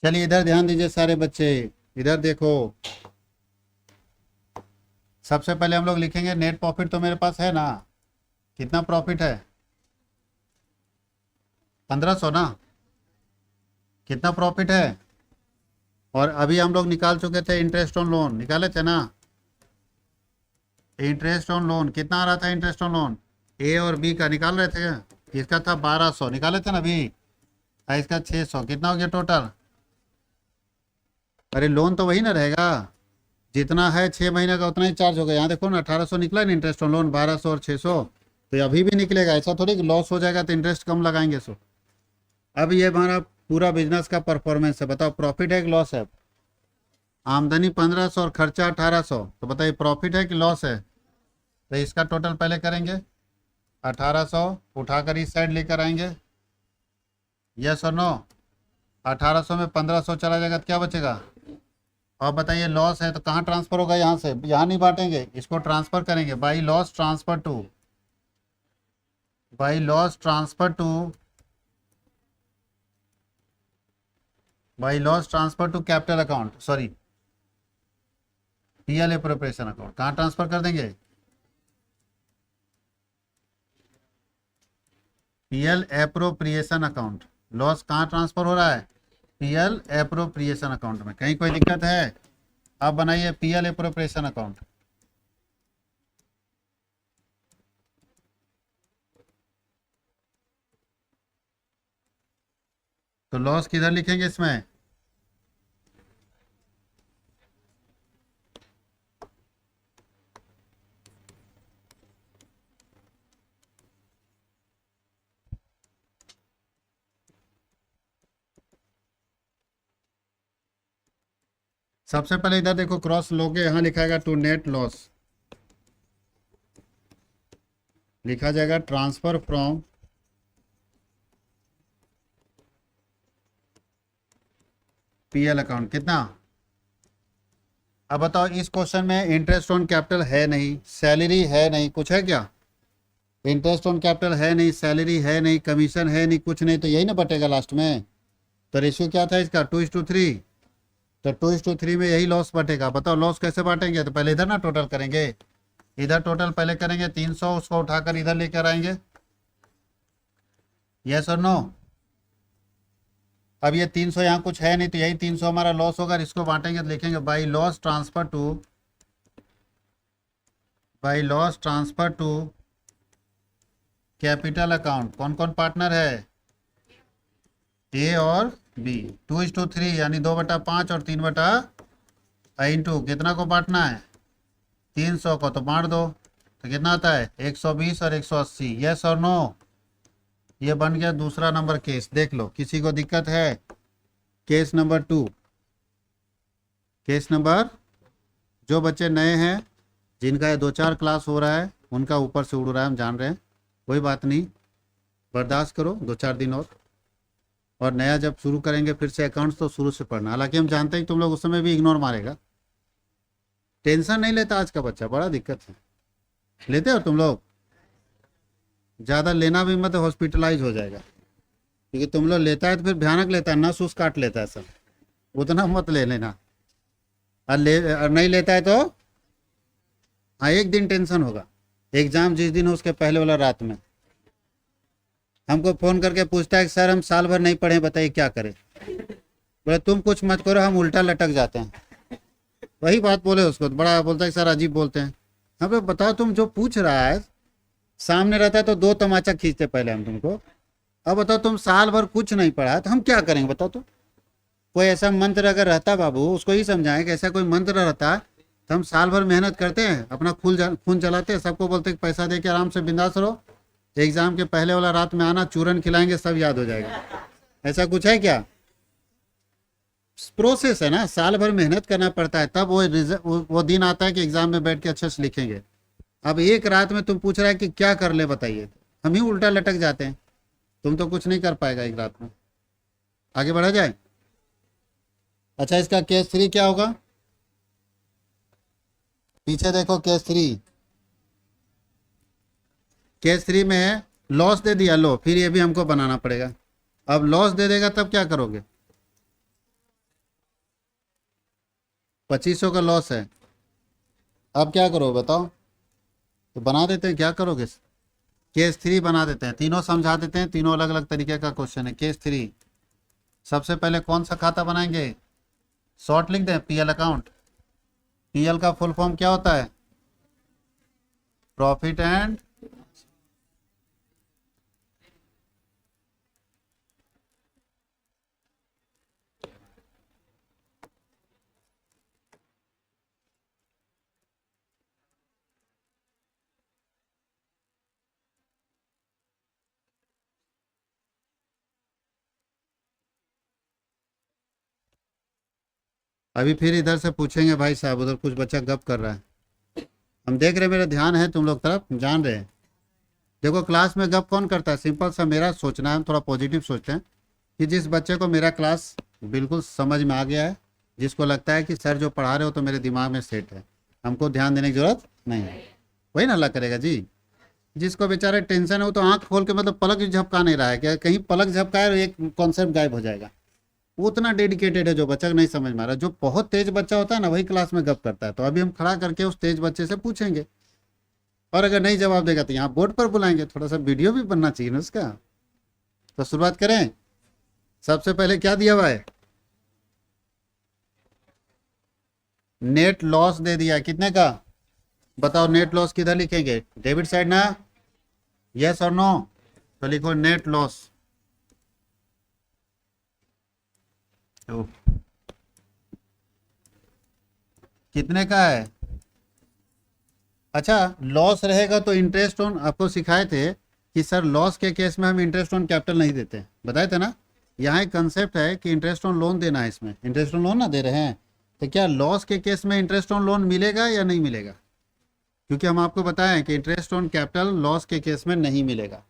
चलिए इधर ध्यान दीजिए सारे बच्चे, इधर देखो, सबसे पहले हम लोग लिखेंगे नेट प्रॉफिट, तो मेरे पास है ना, कितना प्रॉफिट है 1500 ना, कितना प्रॉफिट है, और अभी हम लोग निकाल चुके थे इंटरेस्ट ऑन लोन, निकाले थे ना, इंटरेस्ट ऑन लोन कितना आ रहा था, इंटरेस्ट ऑन लोन ए और बी का निकाल रहे थे, इसका था 1200 निकाले थे ना अभी, और इसका 600, कितना हो गया टोटल, अरे लोन तो वही ना रहेगा, जितना है 6 महीने का उतना ही चार्ज होगा, यहाँ देखो ना 1800 निकला ना इंटरेस्ट ऑन लोन, 1200 और 600, तो अभी भी निकलेगा, ऐसा थोड़ी कि लॉस हो जाएगा तो इंटरेस्ट कम लगाएंगे सो। अब ये हमारा पूरा बिजनेस का परफॉर्मेंस है, बताओ प्रॉफिट है कि लॉस है, आमदनी 1500 और खर्चा 1800, तो बताइए प्रॉफिट है कि लॉस है, तो इसका टोटल पहले करेंगे, 1800 उठाकर इस साइड लेकर आएंगे, यस और नो। 1800 में 1500 चला जाएगा तो क्या बचेगा? और बताइए लॉस है तो कहाँ ट्रांसफर होगा? यहाँ से, यहाँ नहीं बांटेंगे, इसको ट्रांसफर करेंगे by loss transfer to, by loss transfer to, by loss transfer to capital account, sorry PL appropriation account. कहाँ ट्रांसफर कर देंगे? PL appropriation account. लॉस कहाँ ट्रांसफर हो रहा है? पीएल एप्रोप्रिएशन अकाउंट में। कहीं कोई दिक्कत है? आप बनाइए पीएल एप्रोप्रिएशन अकाउंट। तो लॉस किधर लिखेंगे इसमें? सबसे पहले इधर देखो क्रॉस लोगे, यहाँ लिखाएगा टू नेट लॉस, लिखा जाएगा ट्रांसफर फ्रॉम पीएल अकाउंट। कितना? अब बताओ इस क्वेश्चन में इंटरेस्ट ऑन कैपिटल है नहीं, सैलरी है नहीं, कुछ है क्या? इंटरेस्ट ऑन कैपिटल है नहीं, सैलरी है नहीं, कमीशन है नहीं, कुछ नहीं, तो यही ना बटेगा लास्ट में। तो रेशियो क्या था इसका? 2:3। तो 2:3 में यही लॉस बटेगा। बताओ लॉस कैसे बांटेंगे? तो पहले इधर ना टोटल करेंगे, इधर टोटल पहले करेंगे 300, उसको उठाकर इधर लेकर आएंगे, यस और नो। अब ये 300 यहाँ कुछ है नहीं तो यही 300 हमारा लॉस होगा, इसको बांटेंगे तो लिखेंगे by loss transfer to, by loss transfer to capital account. कौन कौन पार्टनर है? ए और बी। 2:3 यानी 2/5 और 3/2। कितना को बांटना है? 300 को, तो बांट दो तो कितना आता है? 120 और 180, यस और नो। ये बन गया दूसरा नंबर केस। देख लो किसी को दिक्कत है? Case number 2। केस नंबर, जो बच्चे नए हैं जिनका ये 2-4 क्लास हो रहा है उनका ऊपर से उड़ रहा है, हम जान रहे हैं, कोई बात नहीं, बर्दाश्त करो 2-4 दिन और नया जब शुरू करेंगे फिर से अकाउंट्स तो शुरू से पढ़ना। हालांकि हम जानते हैं तुम लोग उस समय भी इग्नोर मारेगा। टेंशन नहीं लेता आज का बच्चा, बड़ा दिक्कत है। लेते हो तुम लोग? ज़्यादा लेना भी मत, हॉस्पिटलाइज हो जाएगा, क्योंकि तुम लोग लेता है तो फिर भयानक लेता है, नस उस काट लेता है सब, उतना मत ले लेना। और नहीं लेता है तो हाँ एक दिन टेंशन होगा। एग्जाम जिस दिन हो उसके पहले वाला रात में हमको फ़ोन करके पूछता है कि सर हम साल भर नहीं पढ़े, बताइए क्या करें। बोले तुम कुछ मत करो, हम उल्टा लटक जाते हैं। वही बात बोले उसको तो बड़ा बोलता है सर अजीब बोलते हैं। हाँ भाई बताओ, तुम जो पूछ रहा है सामने रहता है तो 2 तमाचा खींचते पहले हम तुमको। अब बताओ तुम साल भर कुछ नहीं पढ़ा तो हम क्या करेंगे बताओ। तो कोई ऐसा मंत्र अगर रहता बाबू, उसको ही समझाएं कि ऐसा कोई मंत्र रहता तो हम साल भर मेहनत करते हैं, अपना खून जलाते हैं, सबको बोलते हैं पैसा दे के आराम से बिंदास रहो, एग्जाम के पहले वाला रात में आना, चूरन खिलाएंगे, सब याद हो जाएगा। ऐसा कुछ है क्या? प्रोसेस है ना, साल भर मेहनत करना पड़ता है, तब वो दिन आता है कि एग्जाम में बैठ के अच्छे से लिखेंगे। अब एक रात में तुम पूछ रहा है कि क्या कर ले बताइए, हम ही उल्टा लटक जाते हैं। तुम तो कुछ नहीं कर पाएगा एक रात में। आगे बढ़ा जाए। अच्छा इसका केस 3 क्या होगा? पीछे देखो केस 3। केस 3 में लॉस दे दिया, लो फिर ये भी हमको बनाना पड़ेगा। अब लॉस दे देगा तब क्या करोगे? 2500 का लॉस है, अब क्या करो बताओ? तो बना देते हैं, क्या करोगे? केस 3 बना देते हैं, तीनों समझा देते हैं, तीनों अलग अलग तरीके का क्वेश्चन है। केस 3 सबसे पहले कौन सा खाता बनाएंगे? शॉर्ट लिख दें, पीएल अकाउंट। पीएल का फुल फॉर्म क्या होता है? प्रॉफिट एंड अभी फिर इधर से पूछेंगे भाई साहब, उधर कुछ बच्चा गप कर रहा है, हम देख रहे हैं, मेरा ध्यान है तुम लोग तरफ, जान रहे हैं। देखो क्लास में गप कौन करता है? सिंपल सा मेरा सोचना है, हम थोड़ा पॉजिटिव सोचते हैं कि जिस बच्चे को मेरा क्लास बिल्कुल समझ में आ गया है, जिसको लगता है कि सर जो पढ़ा रहे हो तो मेरे दिमाग में सेट है, हमको ध्यान देने की जरूरत नहीं है, वही ना अल्लाह करेगा जी। जिसको बेचारे टेंशन है वो तो आंख खोल के मतलब पलक ही झपका नहीं रहा है, क्या कहीं पलक झपकाए और एक कॉन्सेप्ट गायब हो जाएगा। वो उतना डेडिकेटेड है जो बच्चा नहीं समझ में आ रहा। जो बहुत तेज बच्चा होता है ना वही क्लास में गप करता है। तो अभी हम खड़ा करके उस तेज बच्चे से पूछेंगे, और अगर नहीं जवाब देगा तो यहाँ बोर्ड पर बुलाएंगे, थोड़ा सा वीडियो भी बनना चाहिए ना उसका। तो शुरुआत करें। सबसे पहले क्या दिया हुआ है? नेट लॉस दे दिया, कितने का बताओ? नेट लॉस किधर लिखेंगे? डेबिट साइड ना? यस और नो? तो लिखो नेट लॉस। कितने का है? अच्छा, लॉस रहेगा तो इंटरेस्ट ऑन, आपको सिखाए थे कि सर लॉस के केस में हम इंटरेस्ट ऑन कैपिटल नहीं देते, बताए थे ना। यहाँ एक कंसेप्ट है कि इंटरेस्ट ऑन लोन देना है, इसमें इंटरेस्ट ऑन लोन ना दे रहे हैं, तो क्या लॉस के केस में इंटरेस्ट ऑन लोन मिलेगा या नहीं मिलेगा? क्योंकि हम आपको बताएं कि इंटरेस्ट ऑन कैपिटल लॉस के केस में नहीं मिलेगा।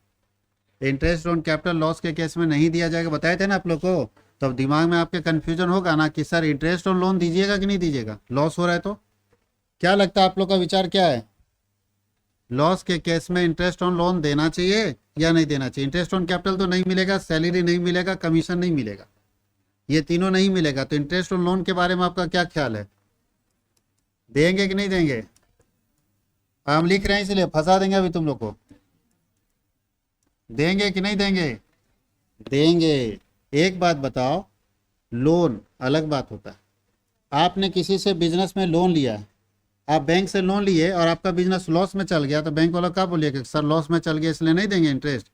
इंटरेस्ट ऑन कैपिटल लॉस के केस में नहीं दिया जाएगा, बताए थे ना आप लोग को। तो अब दिमाग में आपके कन्फ्यूजन होगा ना कि सर इंटरेस्ट ऑन लोन दीजिएगा कि नहीं दीजिएगा, लॉस हो रहा है तो। क्या लगता है आप लोग का विचार क्या है? लॉस के केस में इंटरेस्ट ऑन लोन देना चाहिए या नहीं देना चाहिए? इंटरेस्ट ऑन कैपिटल तो नहीं मिलेगा, सैलरी नहीं मिलेगा, कमीशन नहीं मिलेगा, ये तीनों नहीं मिलेगा। तो इंटरेस्ट ऑन लोन के बारे में आपका क्या ख्याल है? देंगे कि नहीं देंगे? हम लिख रहे हैं इसलिए फंसा देंगे अभी तुम लोग को। देंगे कि नहीं देंगे? देंगे। एक बात बताओ, लोन अलग बात होता है। आपने किसी से बिजनेस में लोन लिया है, आप बैंक से लोन लिए और आपका बिजनेस लॉस में चल गया, तो बैंक वाला क्या बोलिए कि सर लॉस में चल गया इसलिए नहीं देंगे इंटरेस्ट?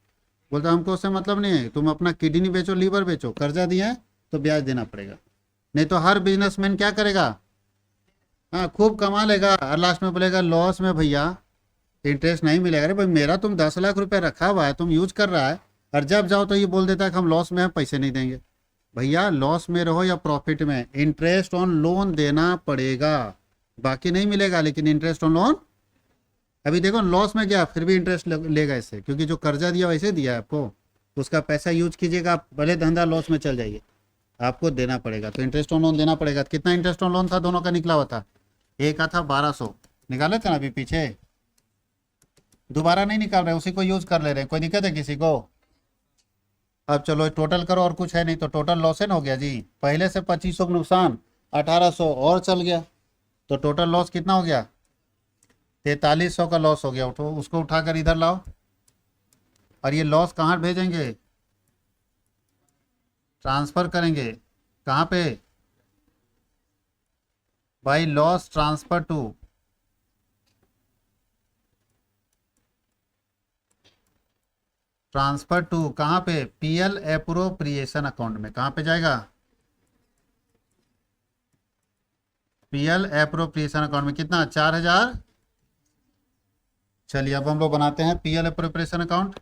बोलता हमको उससे मतलब नहीं है, तुम अपना किडनी बेचो, लीवर बेचो, कर्जा दिया है तो ब्याज देना पड़ेगा। नहीं तो हर बिजनेसमैन क्या करेगा? हाँ, खूब कमा लेगा और लास्ट में बोलेगा लॉस में भैया इंटरेस्ट नहीं मिलेगा। अरे भाई मेरा तुम 10 लाख रुपए रखा हुआ है, तुम यूज कर रहा है, और जब जाओ तो ये बोल देता है कि हम लॉस में हैं, पैसे नहीं देंगे। भैया लॉस में रहो या प्रॉफिट में, इंटरेस्ट ऑन लोन देना पड़ेगा, बाकी नहीं मिलेगा। लेकिन इंटरेस्ट ऑन लोन, अभी देखो लॉस में गया फिर भी इंटरेस्ट लेगा इससे, क्योंकि जो कर्जा दिया वैसे दिया है आपको, उसका पैसा यूज कीजिएगा, आप भले धंधा लॉस में चल जाइए, आपको देना पड़ेगा। तो इंटरेस्ट ऑन लोन देना पड़ेगा। कितना इंटरेस्ट ऑन लोन था दोनों का निकला हुआ था? एक का था 1200, निकाले थे ना अभी पीछे, दोबारा नहीं निकाल रहे, उसी को यूज कर ले रहे हैं। कोई दिक्कत है किसी को? अब चलो टोटल करो, और कुछ है नहीं तो टोटल लॉस है ना हो गया जी। पहले से 2500 का नुकसान, 1800 और चल गया, तो टोटल लॉस कितना हो गया? 4300 का लॉस हो गया। उठो उसको उठाकर इधर लाओ, और ये लॉस कहाँ भेजेंगे? ट्रांसफर करेंगे कहाँ पे भाई? Loss transfer to, transfer to कहाँ पे? पीएल एप्रोप्रिएशन अकाउंट में। कहाँ पे जाएगा? पीएल एप्रोप्रिएशन अकाउंट में। कितना? 4000। चलिए अब हम लोग बनाते हैं पीएल एप्रोप्रिएशन अकाउंट।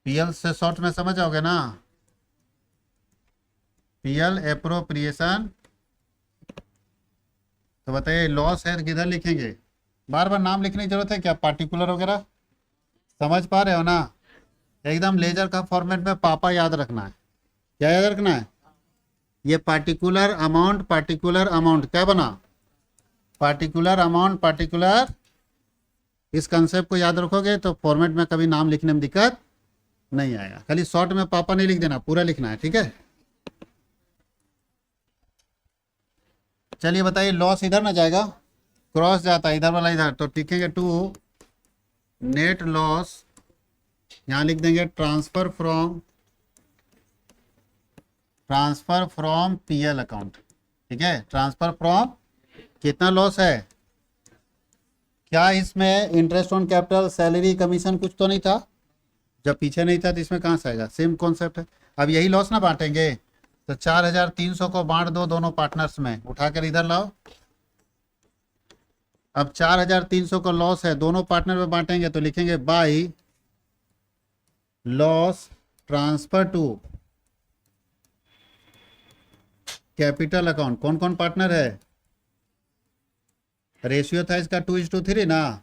पीएल से शॉर्ट में समझ आओगे ना? PL appropriation. तो बताइए लॉस है किधर लिखेंगे? बार बार नाम लिखने की जरूरत है क्या? पार्टिकुलर वगैरह समझ पा रहे हो ना? एकदम लेजर का फॉर्मेट में पापा याद रखना है। क्या याद रखना है? ये पार्टिकुलर अमाउंट क्या बना? Particular amount, particular. इस कंसेप्ट को याद रखोगे तो फॉर्मेट में कभी नाम लिखने में दिक्कत नहीं आएगा। खाली शॉर्ट में पापा नहीं लिख देना, पूरा लिखना है, ठीक है? चलिए बताइए, लॉस इधर ना जाएगा, क्रॉस जाता है इधर वाला इधर, तो लिखेंगे टू नेट लॉस, यहाँ लिख देंगे ट्रांसफर फ्रॉम पीएल अकाउंट, ठीक है? ट्रांसफर फ्रॉम, कितना लॉस है? क्या इसमें interest on capital, salary, commission कुछ तो नहीं था? जब पीछे नहीं था तो इसमें कहाँ से आएगा? सेम कॉन्सेप्ट है। अब यही लॉस ना बांटेंगे, तो 4300 को बांट दो दोनों पार्टनर्स में, उठाकर इधर लाओ। अब 4300 का लॉस है, दोनों पार्टनर में बांटेंगे तो लिखेंगे by loss transfer to capital account कौन कौन पार्टनर है? रेशियो था इसका 2:3 ना,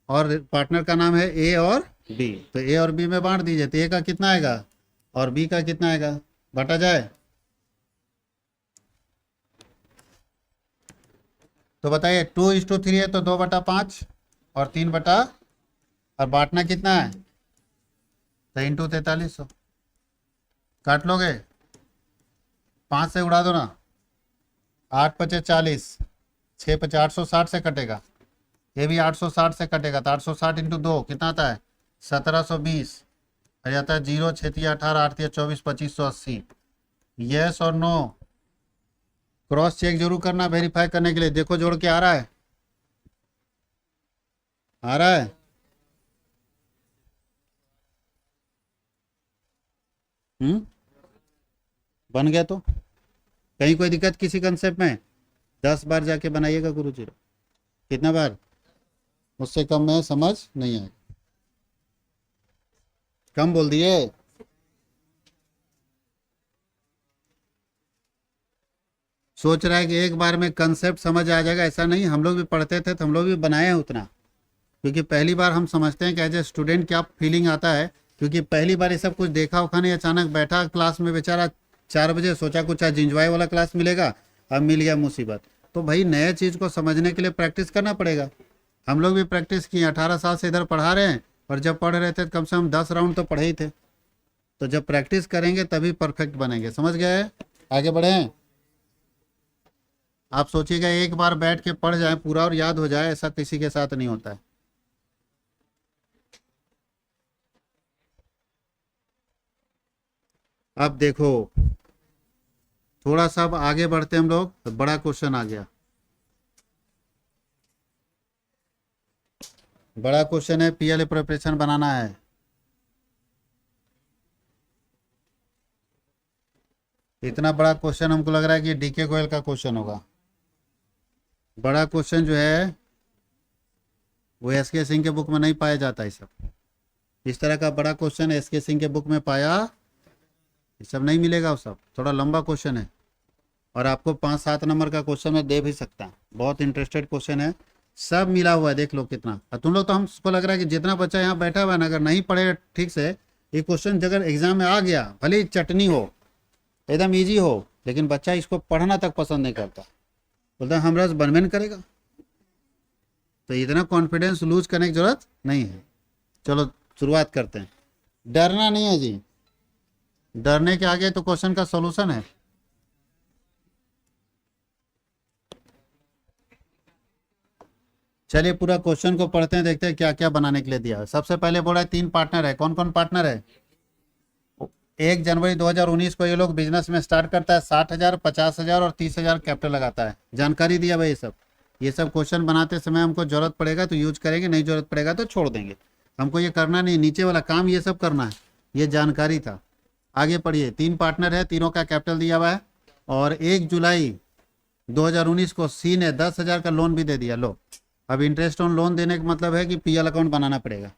और पार्टनर का नाम है ए और बी, तो ए और बी में बांट दीजिए, तो ए का कितना आएगा और बी का कितना आएगा, बांटा जाए। तो बताइए 2:3 है तो 2/5 और 3 और बांटना कितना है, तो इंटू 4300 काट लोगे, 5 से उड़ा दो ना, 8×5=40, 6×5 860 से कटेगा, ये भी 860 से कटेगा, तो 860 इंटू 2 कितना आता है 1720, आ जाता है 0 6 18 8 24 2580। यस और नो, क्रॉस चेक जरूर करना वेरीफाई करने के लिए, देखो जोड़ के आ रहा है, आ रहा है। बन गया तो कहीं कोई दिक्कत किसी कंसेप्ट में, 10 बार जाके बनाइएगा गुरुजी, कितना बार, उससे कम में समझ नहीं आएगा, कम बोल दिए। सोच रहा है कि एक बार में कंसेप्ट समझ आ जाएगा, ऐसा नहीं, हम लोग भी पढ़ते थे तो हम लोग भी बनाए हैं उतना, क्योंकि पहली बार हम समझते हैं कि एज ए स्टूडेंट क्या फीलिंग आता है, क्योंकि पहली बार ये सब कुछ देखा उखा नहीं, अचानक बैठा क्लास में बेचारा 4 बजे, सोचा कुछ आज इंजॉय वाला क्लास मिलेगा, अब मिल गया मुसीबत। तो भाई नए चीज़ को समझने के लिए प्रैक्टिस करना पड़ेगा, हम लोग भी प्रैक्टिस किए, 18 साल से इधर पढ़ा रहे हैं, और जब पढ़ रहे थे तो कम से कम 10 राउंड तो पढ़े ही थे, तो जब प्रैक्टिस करेंगे तभी परफेक्ट बनेंगे, समझ गए। आगे बढ़े, आप सोचिएगा एक बार बैठ के पढ़ जाए पूरा और याद हो जाए, ऐसा किसी के साथ नहीं होता है। अब देखो थोड़ा सा अब आगे बढ़ते हम लोग, तो बड़ा क्वेश्चन आ गया, बड़ा क्वेश्चन है, पीएलए प्रिपरेशन बनाना है। इतना बड़ा क्वेश्चन हमको लग रहा है कि डीके गोयल का क्वेश्चन होगा। बड़ा क्वेश्चन जो है वो एसके सिंह के बुक में नहीं पाया जाता है सब, इस तरह का बड़ा क्वेश्चन एसके सिंह के बुक में पाया ये सब नहीं मिलेगा, वो सब थोड़ा लंबा क्वेश्चन है, और आपको 5-7 नंबर का क्वेश्चन में दे भी सकता है, बहुत इंटरेस्टेड क्वेश्चन है, सब मिला हुआ है, देख लो कितना। और तुम लोग तो हमको लग रहा है कि जितना बच्चा यहाँ बैठा हुआ है ना, अगर नहीं पढ़े ठीक से ये क्वेश्चन, अगर एग्जाम में आ गया, भले ही चटनी हो एकदम ईजी हो, लेकिन बच्चा इसको पढ़ना तक पसंद नहीं करता, बोलता हम रस बनबे नहीं करेगा, तो इतना कॉन्फिडेंस लूज करने की जरूरत नहीं है। चलो शुरुआत करते हैं, डरना नहीं है जी, डरने के आगे तो क्वेश्चन का सॉल्यूशन है। चलिए पूरा क्वेश्चन को पढ़ते हैं, देखते हैं क्या क्या बनाने के लिए दिया है। सबसे पहले बोला है 3 पार्टनर है, कौन कौन पार्टनर है? 1 जनवरी 2019 को ये लोग बिजनेस में स्टार्ट करता है, 60,000 50,000 और 30,000 कैपिटल लगाता है, जानकारी दिया भाई। ये सब क्वेश्चन बनाते समय हमको जरूरत पड़ेगा तो यूज करेंगे, नहीं जरूरत पड़ेगा तो छोड़ देंगे, हमको ये करना नहीं, नीचे वाला काम ये सब करना है, ये जानकारी था। आगे पढ़िए, 3 पार्टनर है, तीनों का कैपिटल दिया हुआ है, और 1 जुलाई 2019 को सी ने 10,000 का लोन भी दे दिया। लो अब इंटरेस्ट ऑन लोन देने का मतलब है कि पीएल अकाउंट बनाना पड़ेगा।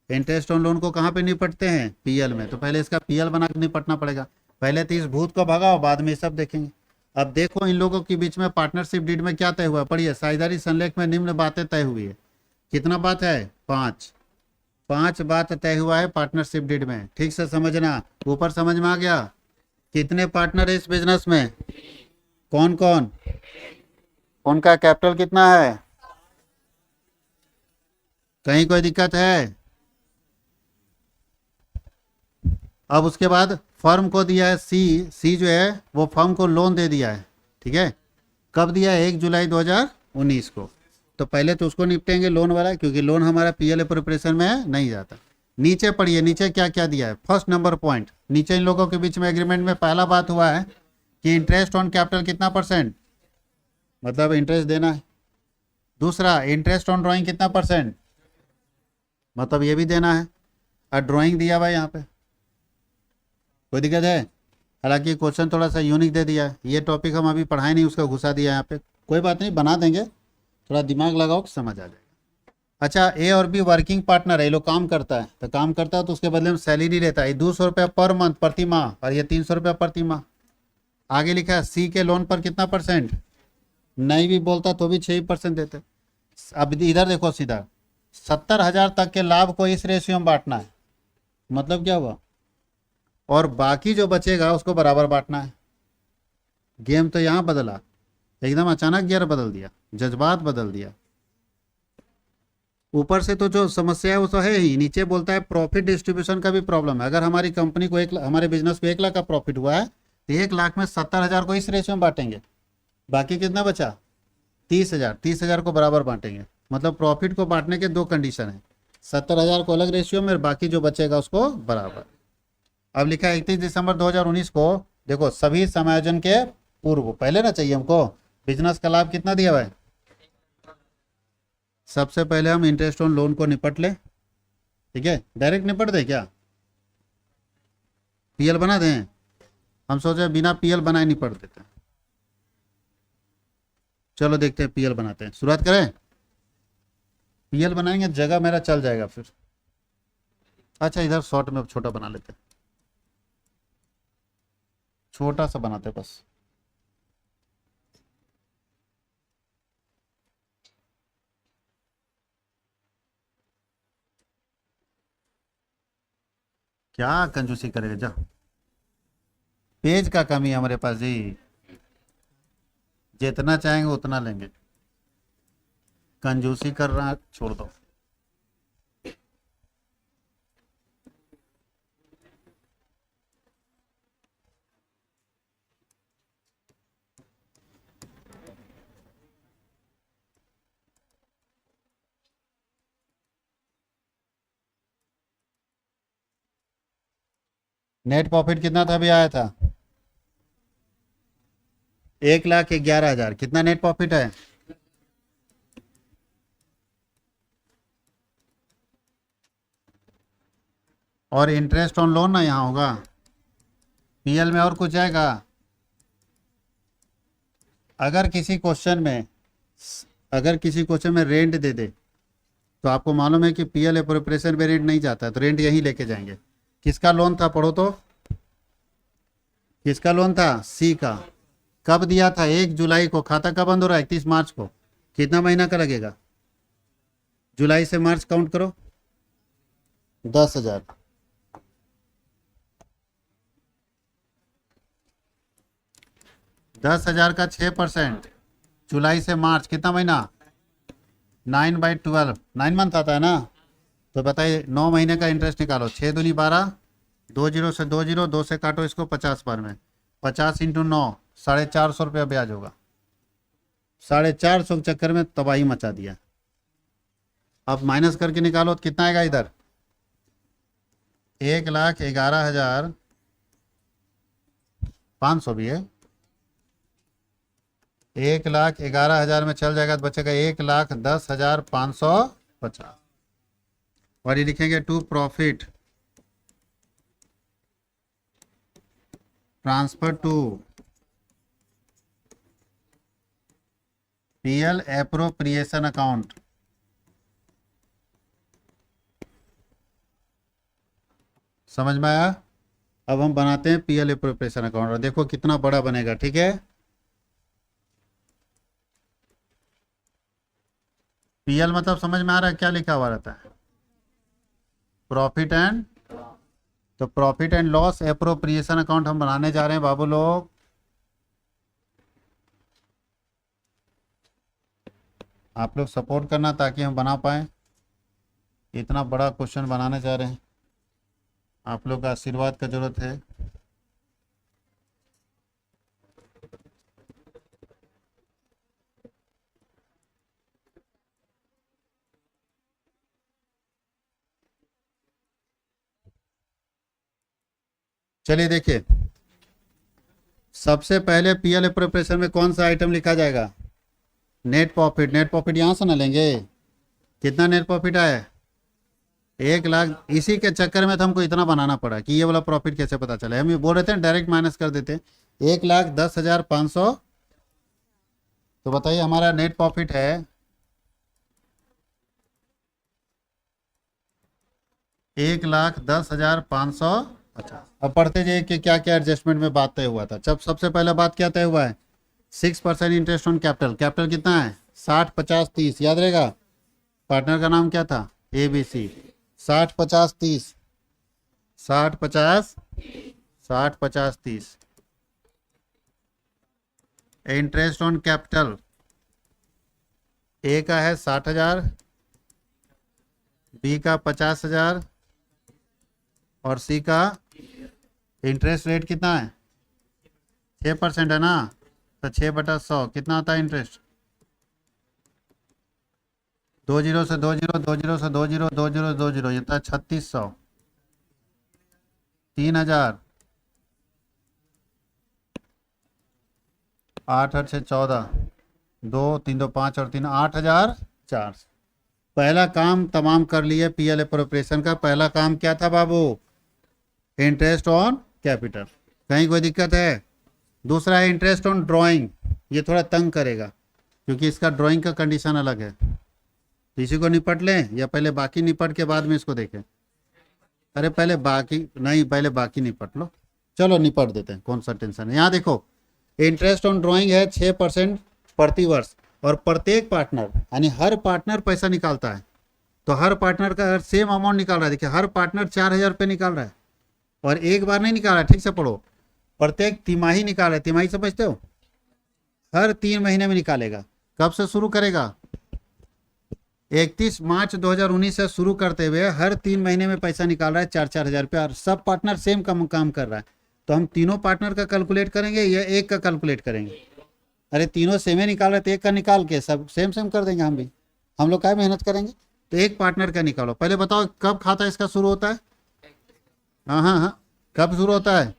इंटरेस्ट ऑन लोन को कहाँ पे निपटते हैं? पीएल में, तो पहले इसका पीएल बना के निपटना पड़ेगा, पहले तो इस भूत को भगाओ, बाद में सब देखेंगे। अब देखो इन लोगों के बीच में पार्टनरशिप डीड में क्या तय हुआ, पढ़िए, साझेदारी संलेख में निम्न बातें तय हुई है। कितना बात है? 5 बात तय हुआ है पार्टनरशिप डीड में, ठीक से समझना, ऊपर समझ में आ गया? कितने पार्टनर है इस बिजनेस में, कौन कौन, उनका कैपिटल कितना है, कहीं कोई दिक्कत है? अब उसके बाद फर्म को दिया है सी जो है वो फर्म को लोन दे दिया है, ठीक है, कब दिया है? 1 जुलाई 2019 को। तो पहले तो उसको निपटेंगे लोन वाला, क्योंकि लोन हमारा पीएलए प्रिपरेशन में नहीं जाता। नीचे पढ़िए, नीचे क्या क्या दिया है। फर्स्ट नंबर पॉइंट, नीचे इन लोगों के बीच में एग्रीमेंट में पहला बात हुआ है कि इंटरेस्ट ऑन कैपिटल कितना %, मतलब इंटरेस्ट देना है। दूसरा, इंटरेस्ट ऑन ड्राइंग कितना %, मतलब ये भी देना है, और ड्राइंग दिया हुआ है यहाँ पे, कोई दिक्कत है? हालांकि क्वेश्चन थोड़ा सा यूनिक दे दिया है, ये टॉपिक हम अभी पढ़ाए नहीं, उसका घुसा दिया यहाँ पे, कोई बात नहीं, बना देंगे, थोड़ा दिमाग लगाओ समझ आ जाएगा। अच्छा, ए और बी वर्किंग पार्टनर है, ये लोग काम करता है, तो काम करता है तो उसके बदले में सैलरी लेता है, 200 रुपया पर मंथ प्रति माह, और ये 300 रुपया प्रति माह। आगे लिखा है सी के लोन पर कितना परसेंट, नहीं भी बोलता तो भी 6% देते। अब इधर देखो सीधा, 70,000 तक के लाभ को इस रेशियो में बांटना है, मतलब क्या हुआ, और बाकी जो बचेगा उसको बराबर बांटना है। गेम तो यहाँ बदला, एकदम अचानक गियर बदल दिया, जज्बात बदल दिया। ऊपर से तो जो समस्या है वो तो है ही, नीचे बोलता है प्रॉफिट डिस्ट्रीब्यूशन का भी प्रॉब्लम है। अगर हमारी कंपनी को हमारे बिजनेस को 1 लाख का प्रॉफिट हुआ है तो 1 लाख में 70,000 को इस रेशियो में बांटेंगे, बाकी कितना बचा 30,000, 30,000 को बराबर बांटेंगे। मतलब प्रॉफिट को बांटने के दो कंडीशन है, 70,000 को अलग रेशियो में, बाकी जो बचेगा उसको बराबर। अब लिखा है 31 दिसंबर 2019 को, देखो सभी समायोजन के पूर्व, पहले ना चाहिए हमको, बिजनेस का लाभ कितना दिया हुआ है। सबसे पहले हम इंटरेस्ट ऑन लोन को निपट ले, ठीक है, डायरेक्ट निपट दे क्या, पीएल बना दें, हम सोचे बिना पीएल बनाए निपट देते हैं। चलो देखते हैं पीएल बनाते हैं, शुरुआत करें। पीएल बनाएंगे, जगह मेरा चल जाएगा फिर। अच्छा इधर शॉर्ट में छोटा बना लेते हैं, छोटा सा बनाते हैं बस। क्या कंजूसी करेगा जा, पेज का कमी है हमारे पास जी, जितना चाहेंगे उतना लेंगे, कंजूसी कर रहा छोड़ दो। नेट प्रॉफिट कितना था अभी आया था, 1,11,000, कितना नेट प्रॉफिट है, और इंटरेस्ट ऑन लोन ना यहाँ होगा, पीएल में और कुछ आएगा। अगर किसी क्वेश्चन में, अगर किसी क्वेश्चन में रेंट दे दे तो आपको मालूम है कि पीएल एप्रोप्रिएशन में रेंट नहीं जाता है, तो रेंट यहीं लेके जाएंगे। किसका लोन था पढ़ो तो, किसका लोन था, सी का। कब दिया था, 1 जुलाई को, खाता कब बंद हो रहा है 31 मार्च को, कितना महीना का लगेगा, जुलाई से मार्च काउंट करो, 10,000, 10,000 का 6%, जुलाई से मार्च कितना महीना, 9/12, 9 मंथ आता है ना, तो बताइए 9 महीने का इंटरेस्ट निकालो, 6 दूनी 12, 20 से 20, 2 से काटो इसको 50 बार में, 50 × 9, 450 रुपया ब्याज होगा। 450 के चक्कर में तबाही मचा दिया। अब माइनस करके निकालो तो कितना आएगा इधर, 1,11,500 भी है, 1,11,000 में चल जाएगा तो बचेगा 1,10,550। और ये लिखेंगे to profit transfer to PL appropriation account. समझ में आया। अब हम बनाते हैं पीएल एप्रोप्रिएशन अकाउंट, और देखो कितना बड़ा बनेगा, ठीक है। पीएल मतलब समझ में आ रहा है क्या लिखा हुआ रहता है, प्रॉफिट एंड, तो profit and loss appropriation account हम बनाने जा रहे हैं बाबू लोग। आप लोग सपोर्ट करना ताकि हम बना पाए, इतना बड़ा क्वेश्चन बनाने जा रहे हैं, आप लोग का आशीर्वाद का जरूरत है। चलिए देखिए, सबसे पहले पीएल एप्रोप्रिएशन में कौन सा आइटम लिखा जाएगा, नेट प्रॉफिट। नेट प्रॉफिट यहाँ से ना लेंगे, कितना नेट प्रॉफिट आया, 1,00,000। इसी के चक्कर में तो हमको इतना बनाना पड़ा कि ये वाला प्रॉफिट कैसे पता चले। हम ये बोल रहे थे डायरेक्ट माइनस कर देते, 1,10,500। तो बताइए हमारा नेट प्रॉफिट है 1,10,500 अच्छा, अब पढ़ते जाइए कि क्या क्या एडजस्टमेंट में बात तय हुआ था। जब सबसे पहले बात क्या तय हुआ है, 6% इंटरेस्ट ऑन कैपिटल। कैपिटल कितना है, 60 50 30, याद रहेगा। पार्टनर का नाम क्या था, ABC। 60 50 30, 60 50, 60 50 30। Interest on capital A का है 60,000, बी का 50,000 और सी का इंटरेस्ट रेट कितना है, 6% है ना। तो 6/100 कितना आता है इंटरेस्ट, 20 से 20, 20 से 20, 20 20, ये था 3600। 3,000, 8 8 6 14, 2 3 2 5 और 3 8,004। पहला काम तमाम कर लिए पीएल अप्रोप्रिएशन का। पहला काम क्या था बाबू, इंटरेस्ट ऑन कैपिटल। कहीं कोई दिक्कत है। दूसरा है इंटरेस्ट ऑन ड्राइंग, ये थोड़ा तंग करेगा क्योंकि इसका ड्राइंग का कंडीशन अलग है। इसी को निपट लें या पहले बाकी निपट के बाद में इसको देखें। अरे पहले बाकी नहीं, पहले बाकी निपट लो। चलो निपट देते हैं, कौन सा टेंशन है। यहाँ देखो, इंटरेस्ट ऑन ड्राइंग है 6% प्रति वर्ष, और प्रत्येक पार्टनर यानी हर पार्टनर पैसा निकालता है। तो हर पार्टनर का सेम अमाउंट निकाल रहा है। देखिए हर पार्टनर 4,000 रुपये निकाल रहा है, और एक बार नहीं निकाल रहा है, ठीक से पढ़ो। प्रत्येक तिमाही निकाल रहा है। तिमाही समझते हो, हर 3 महीने में निकालेगा। कब से शुरू करेगा, 31 मार्च 2019 से शुरू करते हुए हर 3 महीने में पैसा निकाल रहा है 4-4 हज़ार रुपया। और सब पार्टनर सेम काम कर रहा है। तो हम तीनों पार्टनर का कैलकुलेट करेंगे या एक का कैलकुलेट करेंगे। अरे तीनों सेम ही निकाल रहे, तो एक का निकाल के सब सेम सेम कर देंगे हम भी। हम लोग क्या मेहनत करेंगे। तो एक पार्टनर का निकालो। पहले बताओ कब खाता इसका शुरू होता है। हाँ हाँ हाँ, कब शुरू होता है,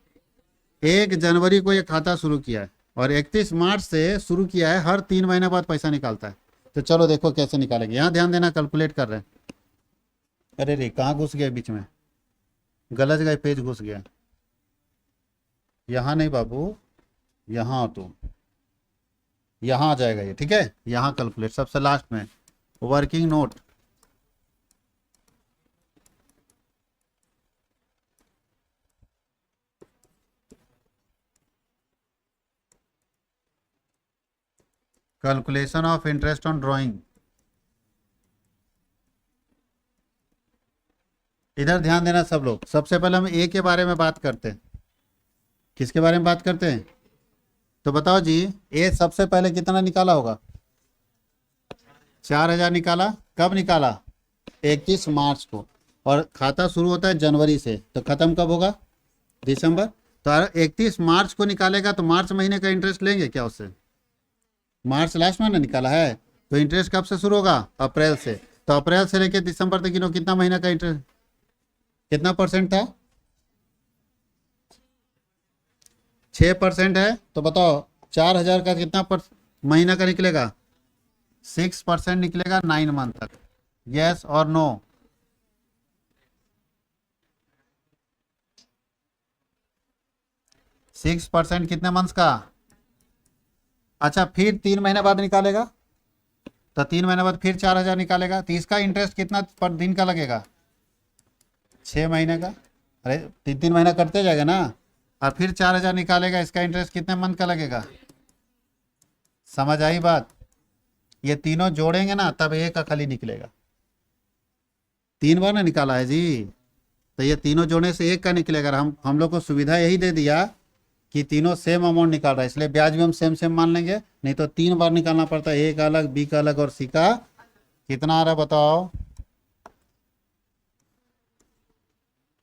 1 जनवरी को ये खाता शुरू किया है, और 31 मार्च से शुरू किया है। हर 3 महीने बाद पैसा निकालता है। तो चलो देखो कैसे निकालेंगे। यहाँ ध्यान देना, कैलकुलेट कर रहे हैं। अरे रे कहाँ घुस गया बीच में, गलत गए पेज घुस गया। यहाँ नहीं बाबू, यहाँ तो यहाँ आ जाएगा ये, ठीक है। यहाँ कैलकुलेट सबसे लास्ट में, working note. Calculation of interest on drawing. इधर ध्यान देना सब लोग। सबसे पहले हम ए के बारे में बात करते हैं। किसके बारे में बात करते हैं, तो बताओ जी। ए सबसे पहले कितना निकाला होगा, 4,000 निकाला। कब निकाला, 31 मार्च को। और खाता शुरू होता है जनवरी से, तो खत्म कब होगा, दिसंबर। तो 31 मार्च को निकालेगा, तो मार्च महीने का इंटरेस्ट लेंगे क्या उससे। मार्च लास्ट महीना निकाला है, तो इंटरेस्ट कब से शुरू होगा, अप्रैल से। तो अप्रैल से लेकर दिसंबर तक गिनो, कितना महीना का इंटरेस्ट, कितना परसेंट था, 6% है। तो बताओ 4,000 का कितना महीना का निकलेगा, 6% निकलेगा 9 मंथ तक। यस और नो, सिक्स परसेंट कितने मंथ्स का। अच्छा फिर 3 महीने बाद निकालेगा, तो 3 महीने बाद फिर 4,000 निकालेगा। तो इसका इंटरेस्ट कितना पर दिन का लगेगा, 6 महीने का। अरे 3 3 महीना कटते जाएगा ना। और फिर 4,000 निकालेगा, इसका इंटरेस्ट कितने मंथ का लगेगा। समझ आई बात। ये तीनों जोड़ेंगे ना, तब एक का खाली निकलेगा। 3 बार ना निकाला है जी, तो ये तीनों जोड़ने से एक का निकलेगा। हम लोग को सुविधा यही दे दिया कि तीनों सेम अमाउंट निकाल रहा है, इसलिए ब्याज भी हम सेम सेम मान लेंगे। नहीं तो 3 बार निकालना पड़ता है, ए का अलग, बी का अलग और सी का। कितना आ रहा है बताओ,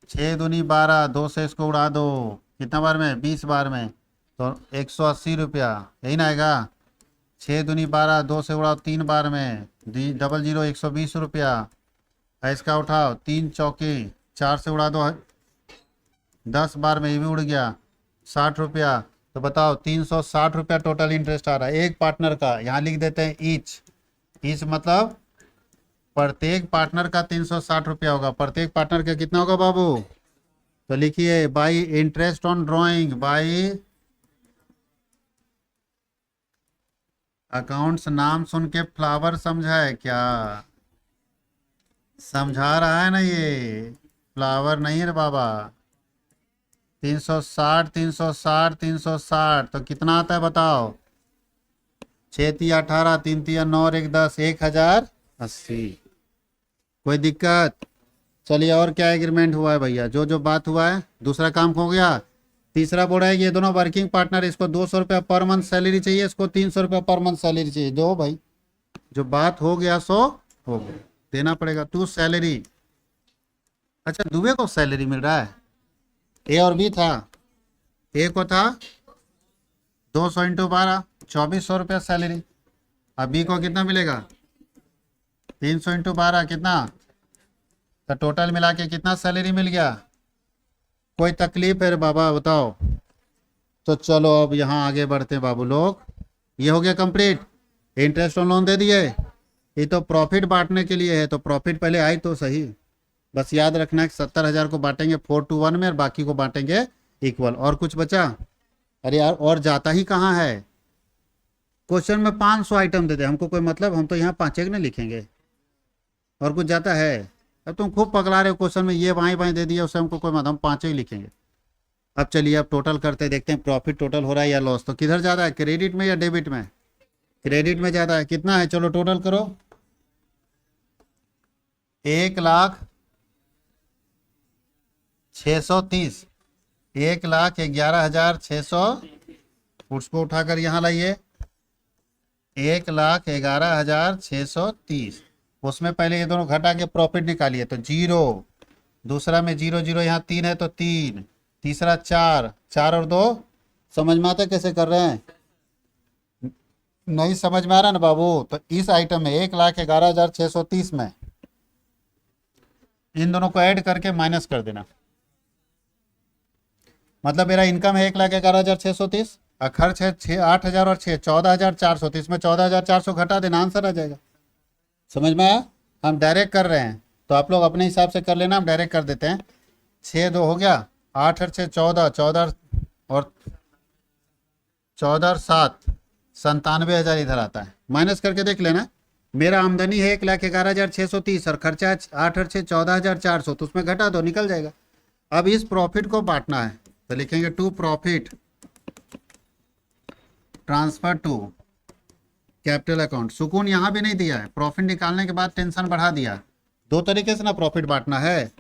6 दूनी 12, 2 से इसको उड़ा दो, कितना बार में, 20 बार में। तो 180 रुपया, यही ना आएगा। 6 दूनी 12, 2 से उड़ाओ 3 बार में, 00 120 रुपया। इसका उठाओ 3 चौके, 4 से उड़ा दो 10 बार में, ये भी उड़ गया, 60 रुपया। तो बताओ 360 रुपया टोटल इंटरेस्ट आ रहा है एक पार्टनर का। यहाँ लिख देते हैं ईच। ईच मतलब प्रत्येक पार्टनर का 360 रुपया होगा। प्रत्येक पार्टनर का कितना होगा बाबू, तो लिखिए by interest on drawing, by accounts. नाम सुन के फ्लावर समझा है क्या, समझा रहा है ना ये, फ्लावर नहीं है रे बाबा। 360 360 360 तो कितना आता है बताओ। 6 × 3 = 18, 3 × 3 = 9 और 1 × 10, 1080। कोई दिक्कत। चलिए और क्या एग्रीमेंट हुआ है भैया, जो जो बात हुआ है दूसरा काम हो गया। तीसरा बोल रहा है कि ये दोनों वर्किंग पार्टनर, इसको 200 रुपया पर मंथ सैलरी चाहिए, इसको 300 रुपया पर मंथ सैलरी चाहिए। दो भाई, जो बात हो गया सो हो गया, देना पड़ेगा। तू सैलरी, अच्छा दुबे को सैलरी मिल रहा है। ए और बी था, ए को था 200 × 12, 2400 रुपया सैलरी। अब बी को कितना मिलेगा, 300 × 12 कितना, तो टोटल मिला के कितना सैलरी मिल गया। कोई तकलीफ है रे बाबा बताओ। तो चलो अब यहाँ आगे बढ़ते हैं बाबू लोग। ये हो गया कंप्लीट, इंटरेस्ट ऑन लोन दे दिए। ये तो प्रॉफिट बांटने के लिए है, तो प्रॉफिट पहले आई तो सही। बस याद रखना है कि 70,000 को बांटेंगे 4:1 में और बाकी को बांटेंगे इक्वल। और कुछ बचा, अरे यार और जाता ही कहाँ है। क्वेश्चन में 500 आइटम दे दे, हमको कोई मतलब, हम तो यहाँ 5 एक नहीं लिखेंगे। और कुछ जाता है। अब तुम खूब पकड़ा रहे हो क्वेश्चन में, ये बाएं बाएं दे दिया, उससे हमको कोई मतलब, हम 5 ही लिखेंगे। अब चलिए अब टोटल करते देखते हैं, प्रॉफिट टोटल हो रहा है या लॉस। तो किधर ज़्यादा है, क्रेडिट में या डेबिट में। क्रेडिट में ज़्यादा है, कितना है चलो टोटल करो। 1,06,30, 1,11,600, उसको उठाकर यहाँ लाइए। 1,11,630, उसमें पहले ये दोनों घटा के प्रॉफिट निकालिए तो 0, दूसरा में 0 0, यहाँ 3 है तो 3, तीसरा 4, 4 और 2, समझ में आता है कैसे कर रहे हैं। नहीं समझ में आ रहा ना बाबू, तो इस आइटम में 1,11,630 में इन दोनों को ऐड करके माइनस कर देना। मतलब मेरा इनकम है 1,11,630 और खर्च है 8,000 और 6 14,400, तो इसमें 14,400 घटा देना, आंसर आ जाएगा। समझ में आया। हम डायरेक्ट कर रहे हैं तो आप लोग अपने हिसाब से कर लेना, हम डायरेक्ट कर देते हैं। 6 2 हो गया, 8 और 6 14, 14 और 14 और 7 97,000 इधर आता है। माइनस करके देख लेना। मेरा आमदनी है 1,11,630 और खर्चा 8 और 6 14,400, तो उसमें घटा दो, निकल जाएगा। अब इस प्रॉफिट को बांटना है तो लिखेंगे to profit transfer to capital account. सुकून यहाँ भी नहीं दिया है, प्रॉफिट निकालने के बाद टेंशन बढ़ा दिया। दो तरीके से ना प्रॉफिट बांटना है,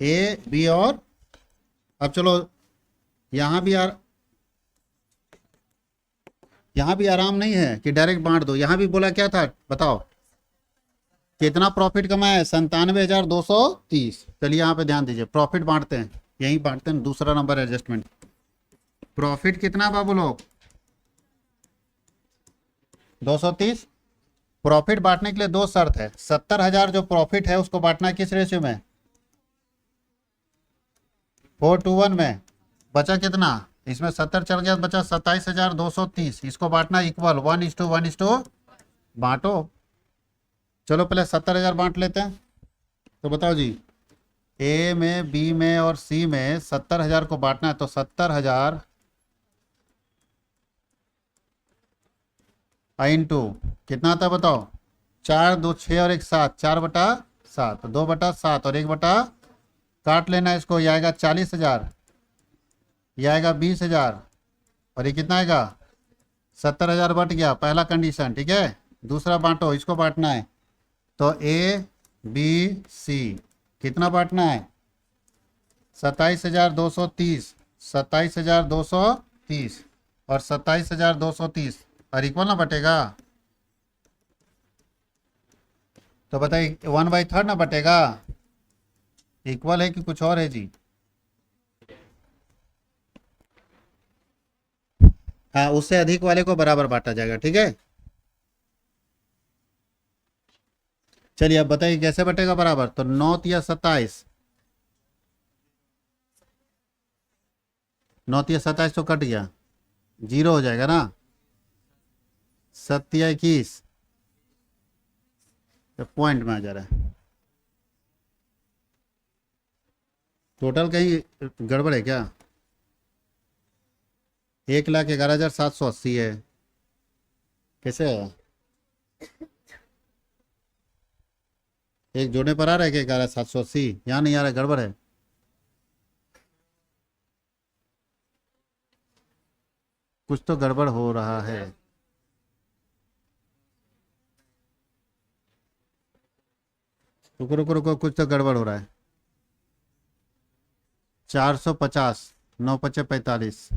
ए बी और। अब चलो यहाँ भी आराम नहीं है कि डायरेक्ट बांट दो। यहाँ भी बोला क्या था बताओ, कितना प्रॉफिट कमाया है, 97,230। चलिए यहाँ पे ध्यान दीजिए, प्रॉफिट बांटते हैं, यही बांटते हैं, दूसरा नंबर एडजस्टमेंट। प्रॉफिट कितना बाबू लोग, 230। प्रॉफिट बांटने के लिए दो शर्त है, 70,000 जो प्रॉफिट है उसको बांटना है किस रेशियो में, 4:1 में। बचा कितना, इसमें 70 चल गया, बचा 27,230। इसको बांटना इक्वल 1:1 बांटो। चलो पहले 70,000 बांट लेते हैं। तो बताओ जी, ए में बी में और सी में 70,000 को बांटना है, तो 70,000 इंटू कितना आता है बताओ, 4 2 6 और 1 7, 4/7, 2/7 और 1 काट लेना इसको, ये आएगा 40,000, ये आएगा 20,000 और ये कितना आएगा 70,000 बट गया। पहला कंडीशन ठीक है। दूसरा बांटो, इसको बांटना है तो ए बी सी कितना बांटना है, 27,230, 27,230 और 27,230 और इक्वल ना बटेगा। तो बताइए 1/3 ना बटेगा, इक्वल है कि कुछ और है जी। हाँ, उससे अधिक वाले को बराबर बांटा जाएगा, ठीक है। चलिए अब बताइए कैसे बटेगा बराबर, तो 9 या 27, 9 या 27 तो कट गया, 0 हो जाएगा ना। 7 या 21 तो पॉइंट में आ जा रहा है। टोटल कहीं गड़बड़ है क्या, 1,11,780 है, कैसे है। एक जोड़ने पर आ रहा है कि 11,780, यहाँ नहीं आ रहा है, गड़बड़ है। कुछ तो गड़बड़ हो रहा है। रुको रुको रुको, कुछ तो गड़बड़ हो रहा है। 450, 9 × 5 = 45,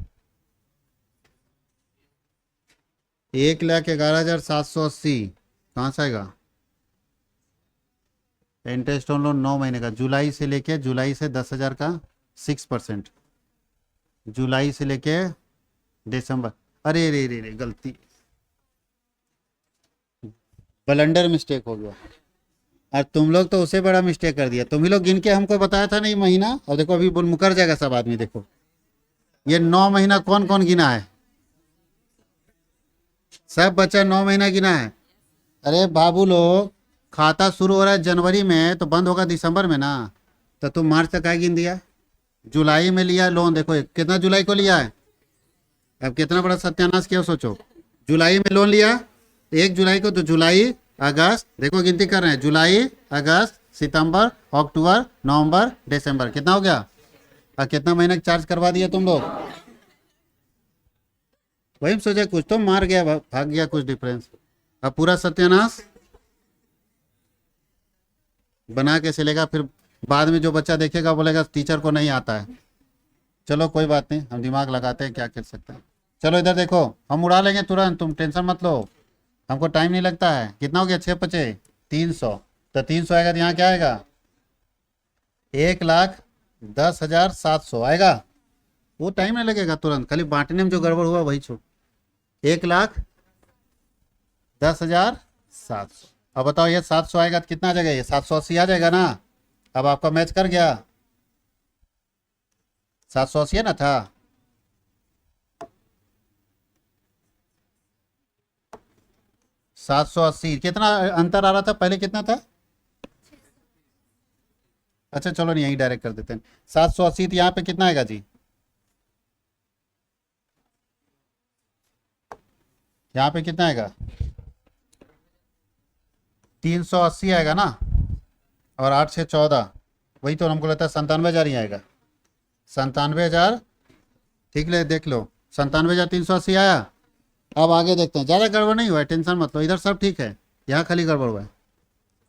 1,11,780 कहाँ से आएगा? इंटरेस्ट ऑन लोन 9 महीने का, जुलाई से लेके, जुलाई से 10,000 का 6%, जुलाई से लेके दिसंबर। अरे रे रे रे, गलती, ब्लंडर मिस्टेक हो गया। और तुम लोग तो उससे बड़ा मिस्टेक कर दिया। तुम ही लोग गिन के हमको बताया था ना ये महीना, और देखो अभी मुकर जाएगा सब आदमी। देखो ये 9 महीना कौन कौन गिना है? सब बच्चा 9 महीना गिना है। अरे बाबू लोग, खाता शुरू हो रहा है जनवरी में तो बंद होगा दिसंबर में ना, तो तुम मार्च तक क्या गिन दिया? जुलाई में लिया लोन, देखो कितना जुलाई को लिया है। अब कितना बड़ा सत्यानाश किया सोचो। जुलाई में लोन लिया 1 जुलाई को, तो जुलाई अगस्त, देखो गिनती कर रहे हैं, जुलाई अगस्त सितंबर अक्टूबर नवंबर दिसंबर, कितना हो गया? और कितना महीने चार्ज करवा दिया तुम लोग? वही हम सोचे कुछ तो मार गया, भाग गया कुछ डिफरेंस। अब पूरा सत्यानाश बना के चलेगा, फिर बाद में जो बच्चा देखेगा बोलेगा टीचर को नहीं आता है। चलो कोई बात नहीं, हम दिमाग लगाते हैं, क्या कर सकते हैं। चलो इधर देखो, हम उड़ा लेंगे तुरंत, तुम टेंशन मत लो, हमको टाइम नहीं लगता है। कितना हो गया? 6×5 = 300, तो 300 आएगा तो यहाँ क्या आएगा? 1,10,700 आएगा। वो टाइम नहीं लगेगा, तुरंत, खाली बांटने में जो गड़बड़ हुआ वही छूट। 1,10,700। अब बताओ ये 700 आएगा तो कितना आ जाएगा? ये 780 आ जाएगा ना। अब आपका मैच कर गया, 780 है ना था। 780 कितना अंतर आ रहा था पहले, कितना था? अच्छा चलो नहीं, यही डायरेक्ट कर देते हैं। 780 तो यहाँ पे कितना आएगा जी? यहाँ पे कितना आएगा? 380 आएगा ना, और 8 से 14, वही तो हमको लगता है 97,000 ही आएगा। 97,000, ठीक ले देख लो, 97,380 आया। अब आगे देखते हैं, ज़्यादा गड़बड़ नहीं हुआ है, टेंशन मत लो, इधर सब ठीक है, यहाँ खाली गड़बड़ हुआ है।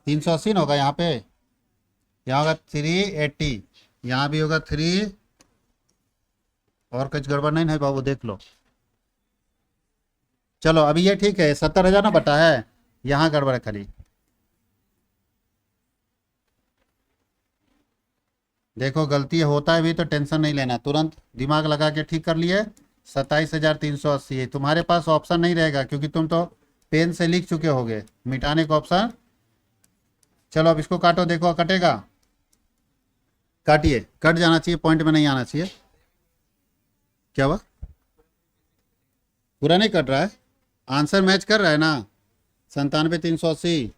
380 ना होगा यहाँ पे, यहाँ होगा 380, यहाँ भी होगा 3, और कुछ गड़बड़ नहीं है बाबू, देख लो। चलो अभी ये ठीक है, 70,000 ना बटा है, यहाँ गड़बड़ है खाली। देखो गलती होता है भी तो टेंशन नहीं लेना, तुरंत दिमाग लगा के ठीक कर लिए। 27,380 है, तुम्हारे पास ऑप्शन नहीं रहेगा क्योंकि तुम तो पेन से लिख चुके होगे, मिटाने का ऑप्शन। चलो अब इसको काटो, देखो कटेगा, काटिए, कट जाना चाहिए, पॉइंट में नहीं आना चाहिए। क्या हुआ? पूरा नहीं कट रहा है, आंसर मैच कर रहा है ना। 97,380,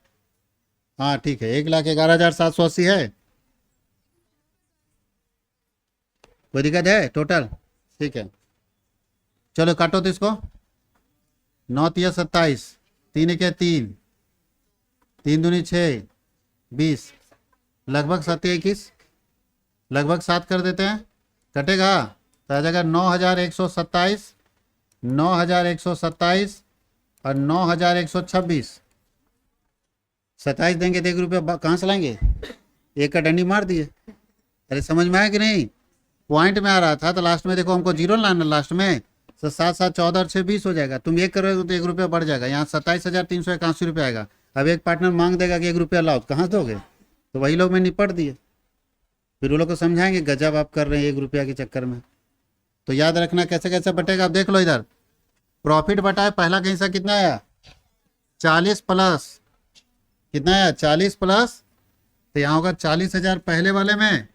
हाँ ठीक है, 1,11,780 है। कोई दिक्कत है टोटल? ठीक है, चलो काटो तो इसको। 9×3 = 27, 3×1 = 3, 3×2 = 6, 20, लगभग 7×21, लगभग 7 कर देते हैं, कटेगा तो आ जाएगा 9,127, 9,127 और 9,126। 27 देंगे तो 1 रुपया कहाँ से लाएंगे? एक का डंडी मार दिए। अरे समझ में आया कि नहीं? पॉइंट में आ रहा था तो लास्ट में देखो हमको जीरो लाना, लास्ट में तो 7 7 14 और 6 20 हो जाएगा। तुम 1 करोगे तो 1 रुपया बढ़ जाएगा, यहाँ 27,381 रुपया आएगा। अब एक पार्टनर मांग देगा कि 1 रुपया लाओ, कहाँ दोगे? तो वही लोग में निपट दिए, फिर वो लोग को समझाएंगे गजब आप कर रहे हैं 1 रुपया के चक्कर में। तो याद रखना कैसे कैसे बटेगा। अब देख लो इधर, प्रॉफिट बटा है, पहला का हिस्सा कितना आया? 40 प्लस, कितना आया? 40 प्लस, तो यहाँ होगा 40,000 पहले वाले में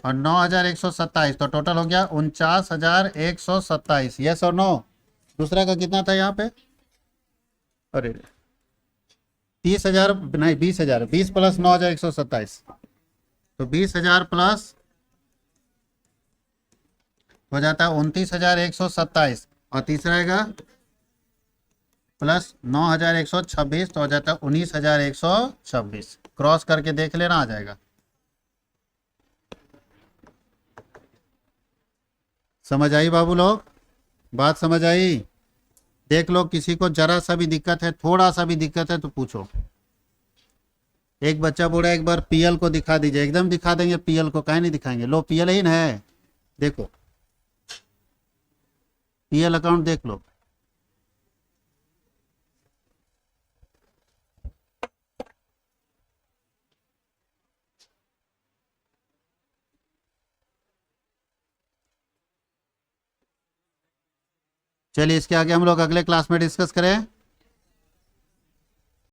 और 9,127, तो टोटल हो गया 49,127। यस और नो? दूसरा का कितना था यहाँ पे? अरे 30,000 नहीं, 20,000, 20 प्लस 9,127, तो 20,000 प्लस हो जाता है 29,127, और तीसरा आएगा प्लस 9,126, तो हो जाता है 19,126। क्रॉस करके देख लेना, आ जाएगा। समझ आई बाबू लोग? बात समझ आई? देख लो, किसी को जरा सा भी दिक्कत है, थोड़ा सा भी दिक्कत है तो पूछो। एक बच्चा बोला एक बार पीएल को दिखा दीजिए, एकदम दिखा देंगे पीएल को, काहे नहीं दिखाएंगे। लो पीएल ही ना है, देखो पीएल अकाउंट देख लो। चलिए इसके आगे हम लोग अगले क्लास में डिस्कस करें।